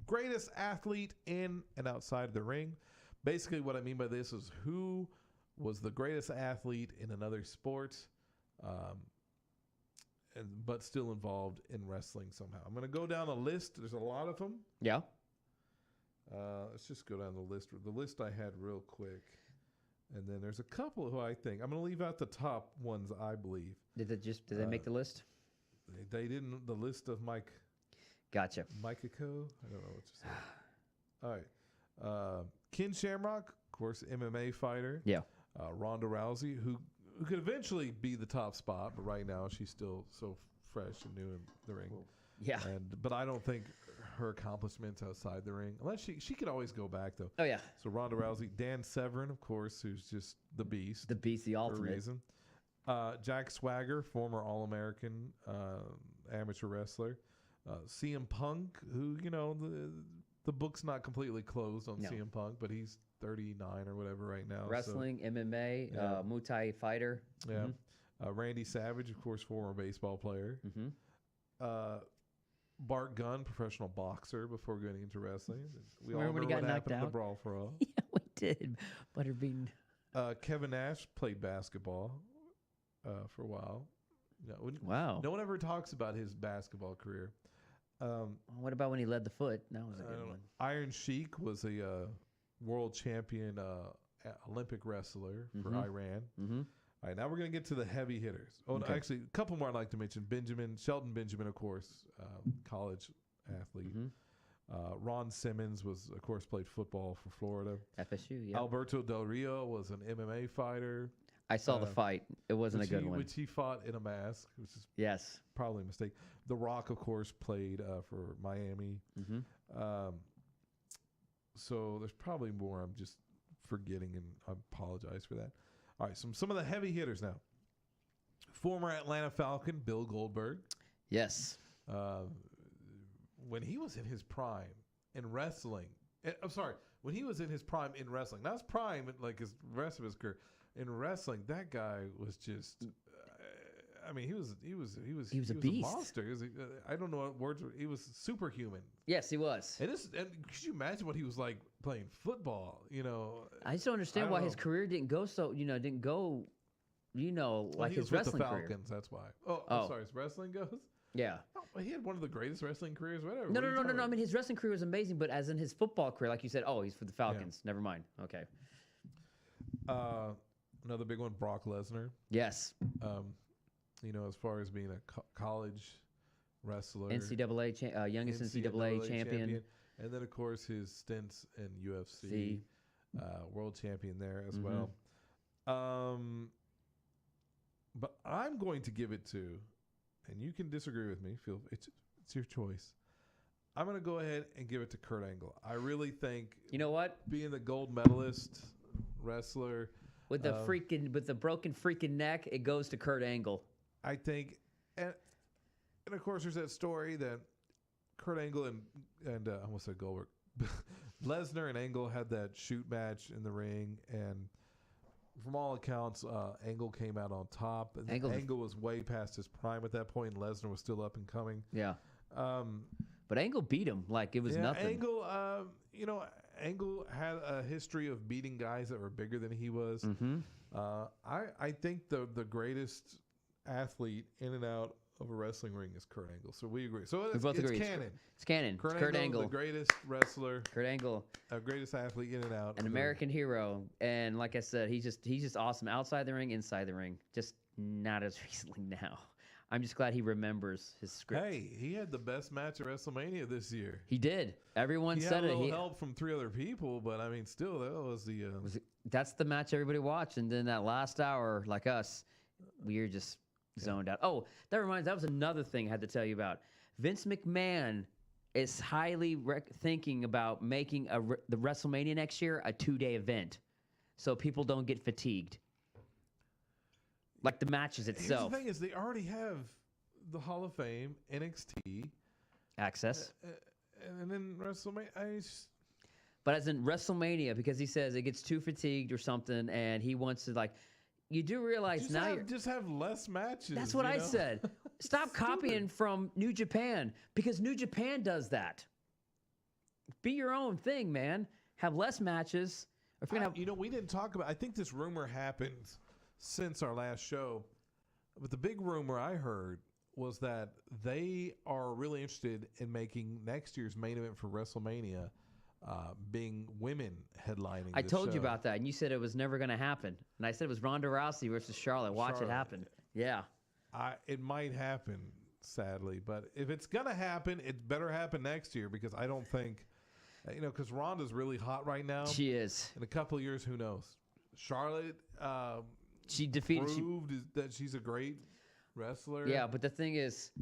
Greatest athlete in and outside of the ring. Basically, what I mean by this is who was the greatest athlete in another sport, but still involved in wrestling somehow. I'm going to go down a list. There's a lot of them. Yeah. Let's just go down the list. The list I had real quick. And then there's a couple who I think. I'm going to leave out the top ones, I believe. Did they make the list? They didn't. The list of Gotcha. Mikako? I don't know what to say. All right. Ken Shamrock, of course, MMA fighter. Yeah. Ronda Rousey, who could eventually be the top spot, but right now she's still so fresh and new in the ring. Yeah. But I don't think her accomplishments outside the ring, unless she could always go back though. Oh, yeah. So Ronda Rousey, Dan Severn, of course, who's just the beast. The beast, the for a ultimate. reason. Jack Swagger, former All-American amateur wrestler. CM Punk, who, the book's not completely closed on CM Punk, but he's 39 or whatever right now. Wrestling, MMA, Yeah. Muay Thai fighter. So, yeah. Randy Savage, of course, former baseball player. Mm-hmm. Bart Gunn, professional boxer before getting into wrestling. We all Remember when remember he got what knocked happened in the out? Brawl for All. Yeah, we did. Butterbean. Kevin Nash played basketball for a while. Wow. No one ever talks about his basketball career. What about when he led the foot? That was a good one. Iron Sheik was a world champion Olympic wrestler for Iran. Mm-hmm. All right, now we're going to get to the heavy hitters. Oh, Okay. actually, a couple more I'd like to mention. Shelton Benjamin, of course, college athlete. Mm-hmm. Ron Simmons was, of course, played football for Florida. FSU, yeah. Alberto Del Rio was an MMA fighter. I saw the fight. It wasn't a good one. Which he fought in a mask, which is Yes. probably a mistake. The Rock, of course, played for Miami. Mm-hmm. So there's probably more I'm just forgetting, and I apologize for that. All right, some of the heavy hitters now. Former Atlanta Falcon, Bill Goldberg. Yes. When he was in his prime in wrestling, when he was in his prime in wrestling, not his prime, like his rest of his career. In wrestling, that guy was just. He was a beast. A monster. I don't know what words. He was superhuman. Yes, he was. And could you imagine what he was like playing football? I just don't understand why his career didn't go like his wrestling with the career. Falcons. That's why. I'm sorry. His wrestling goes. Yeah. Oh, he had one of the greatest wrestling careers. Whatever. No. What are you talking I about? mean, his wrestling career was amazing, but as in his football career, like you said, he's for the Falcons. Never mind. Okay. Another big one, Brock Lesnar. Yes. As far as being a college wrestler, youngest NCAA champion. and then of course his stints in UFC, world champion there as well. But I'm going to give it to, and you can disagree with me. It's your choice. I'm going to go ahead and give it to Kurt Angle. I really think You know what? being the gold medalist, wrestler. With the broken freaking neck, it goes to Kurt Angle. I think, and of course, there's that story that Kurt Angle and I almost said Goldberg, Lesnar and Angle had that shoot match in the ring, and from all accounts, Angle came out on top. Angle was way past his prime at that point, and Lesnar was still up and coming. Yeah. But Angle beat him like it was nothing. Angle, Angle had a history of beating guys that were bigger than he was. Mm-hmm. I think the greatest athlete in and out of a wrestling ring is Kurt Angle. So we agree. So it's canon. It's canon. Kurt Angle, the greatest wrestler. Kurt Angle, greatest athlete in and out. An American hero. And like I said, he's just awesome outside the ring, inside the ring. Just not as recently now. I'm just glad he remembers his script. Hey, he had the best match at WrestleMania this year. He did. Everyone said it. He had had a little help from 3 other people, but I mean, still, that was the. That's the match everybody watched, and then that last hour, like us, we were just zoned out. Oh, that was another thing I had to tell you about. Vince McMahon is highly thinking about making the WrestleMania next year a 2-day event, so people don't get fatigued. Like the matches itself. Here's the thing is they already have the Hall of Fame, NXT. Access. And then WrestleMania. But as in WrestleMania, because he says it gets too fatigued or something, and he wants to you do realize just have less matches. That's what I said. Stop copying from New Japan, because New Japan does that. Be your own thing, man. Have less matches. If you're gonna have, we didn't talk about. I think this rumor happened since our last show, but the big rumor I heard was that they are really interested in making next year's main event for WrestleMania being women headlining. I told you about that, and you said it was never going to happen. And I said it was Ronda Rousey versus Charlotte. Watch it happen. Yeah. It might happen, sadly, but if it's going to happen, it better happen next year, because I don't think, because Ronda's really hot right now. She is. In a couple of years, who knows? Charlotte. She proved that she's a great wrestler. Yeah, but the thing is,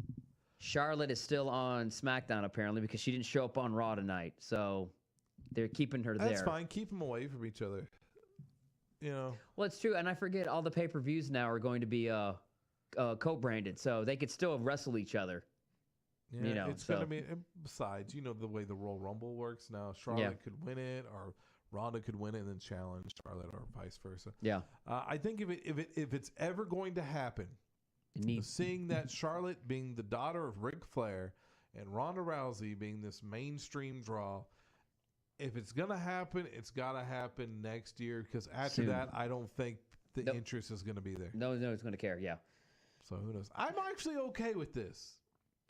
Charlotte is still on SmackDown apparently, because she didn't show up on Raw tonight. So they're keeping her there. That's fine. Keep them away from each other. Well, it's true, and I forget all the pay-per-views now are going to be co-branded, so they could still wrestle each other. Yeah, it's going to be. Besides, the way the Royal Rumble works now, Charlotte could win it, or Ronda could win it and then challenge Charlotte, or vice versa. Yeah. I think if it's ever going to happen, seeing that Charlotte being the daughter of Ric Flair and Ronda Rousey being this mainstream draw, if it's going to happen, it's got to happen next year, because after that, I don't think the interest is going to be there. No one's going to care, yeah. So who knows? I'm actually okay with this.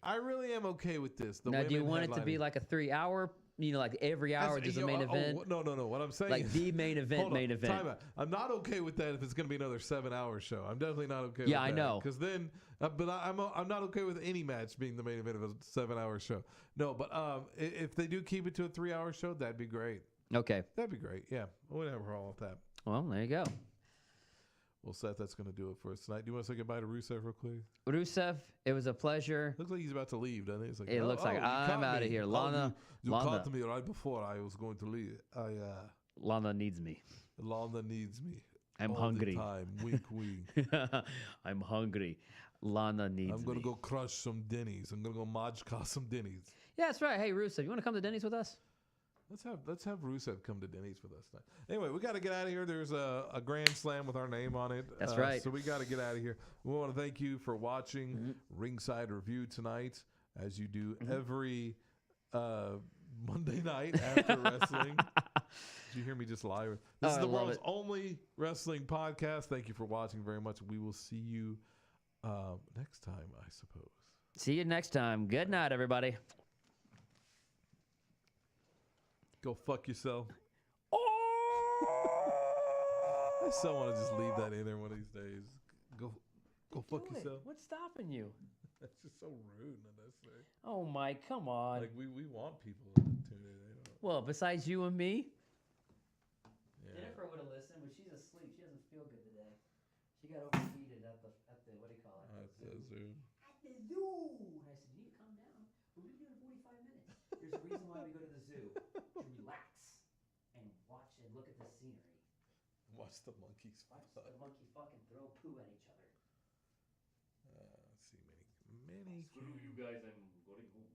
I really am okay with this. Now, do you want it to be like a 3-hour, like every hour there's a main event? No. What I'm saying is the main event, Time out. I'm not okay with that if it's going to be another 7-hour show. I'm definitely not okay with that. Yeah, I know. Because then, but I'm not okay with any match being the main event of a 7-hour show. No, but if they do keep it to a 3-hour show, that'd be great. Okay. That'd be great. Yeah. Whatever, all with that. Well, there you go. Well, Seth, that's going to do it for us tonight. Do you want to say goodbye to Rusev real quick? Rusev, it was a pleasure. Looks like he's about to leave, doesn't it? It looks like I'm out of here. Lana, you caught me right before I was going to leave. Lana needs me. Lana needs me. I'm all hungry. The time. Wink, wink. I'm hungry. Lana needs me. I'm going to go crush some Denny's. I'm going to go Majka some Denny's. Yeah, that's right. Hey, Rusev, you want to come to Denny's with us? Let's have Rusev come to Denny's with us tonight. Anyway, we got to get out of here. There's a Grand Slam with our name on it. That's right. So we got to get out of here. We want to thank you for watching Ringside Review tonight, as you do every Monday night after wrestling. Did you hear me just lie? This is the world's only wrestling podcast. Thank you for watching very much. We will see you next time, I suppose. See you next time. Good night, everybody. Go fuck yourself. I so want to just leave that in there one of these days. Go fuck yourself. What's stopping you? That's just so rude and unnecessary. Oh, Mike, come on. Like, we want people to tune in. Well, besides you and me? Yeah. Jennifer would have listened, but she's asleep. She doesn't feel good today. She got overheated at the what do you call it? At the zoo. At the zoo. And I said, you need to calm down. We'll be here in 45 minutes. There's a reason why we go to the zoo. To relax and watch and look at the scenery. Watch the monkeys Watch fuck. the monkey fucking throw poo at each other. Let's see, many. Screw you guys, I'm going home.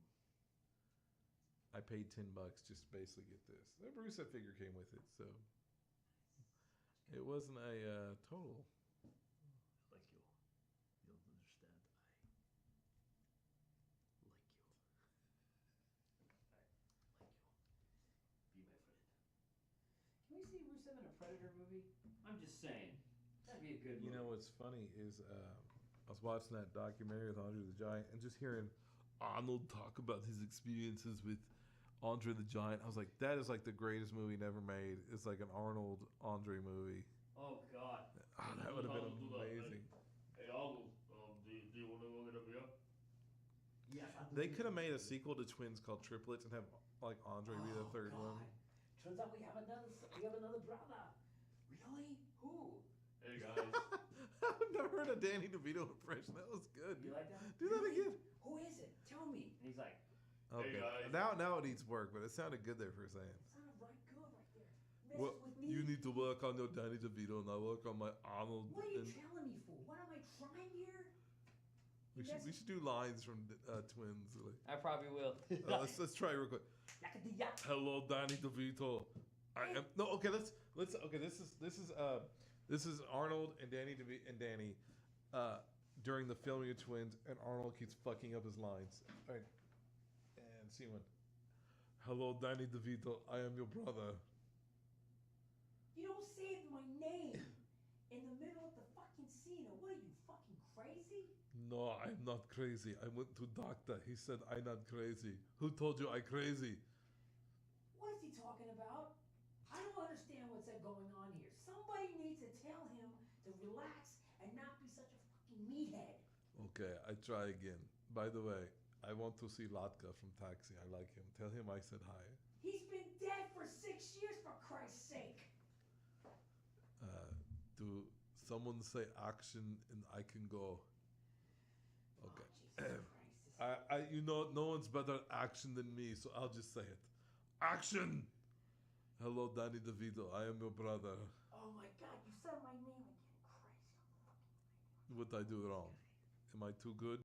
I paid $10 just to basically get this. The Brusa figure came with it, so it wasn't a total. Like you. You'll understand. I like you. I like you. Be my friend. Can we see Rusev in a Predator movie? I'm just saying. That'd be a good movie. You know what's funny is I was watching that documentary with Andre the Giant and just hearing Arnold talk about his experiences with Andre the Giant. I was like, that is like the greatest movie never made. It's like an Arnold Andre movie. Oh God. Oh, that would have been amazing. Hey Arnold, do you want to go get a beer? Yes, They could have made a sequel to Twins called Triplets and have like Andre be the third one. Turns out we have another brother. Really? Who? Hey guys. I've never heard a Danny DeVito impression. That was good. You like that? Do that again. Who is it? Tell me. And he's like, Okay. guys. Now it needs work, but it sounded good there for a second. sounded right good right there. Well, Mess with me. you need to work on your Danny DeVito, and I work on my Arnold. What are you and telling me for? What am I trying here? we should do lines from Twins. Like, I probably will. let's try real quick. Hello, Danny DeVito. I am no okay. Let's okay. This is Arnold and Danny during the filming of Twins, and Arnold keeps fucking up his lines. All right, and see one. Hello, Danny DeVito. I am your brother. You don't say my name in the middle of the fucking scene. What are you, fucking crazy? No, I'm not crazy. I went to doctor. He said I'm not crazy. Who told you I'm crazy? What is he talking about? I don't understand what's going on here. Somebody needs to tell him to relax and not be such a fucking meathead. Okay, I try again. By the way, I want to see Latka from Taxi. I like him. Tell him I said hi. He's been dead for 6 years, for Christ's sake. Do someone say action and I can go? Okay. Oh, Jesus Christ. You know, no one's better at action than me, so I'll just say it. Action! Hello, Danny DeVito. I am your brother. Oh my God, you said my name again. Christ. What I do wrong? Am I too good?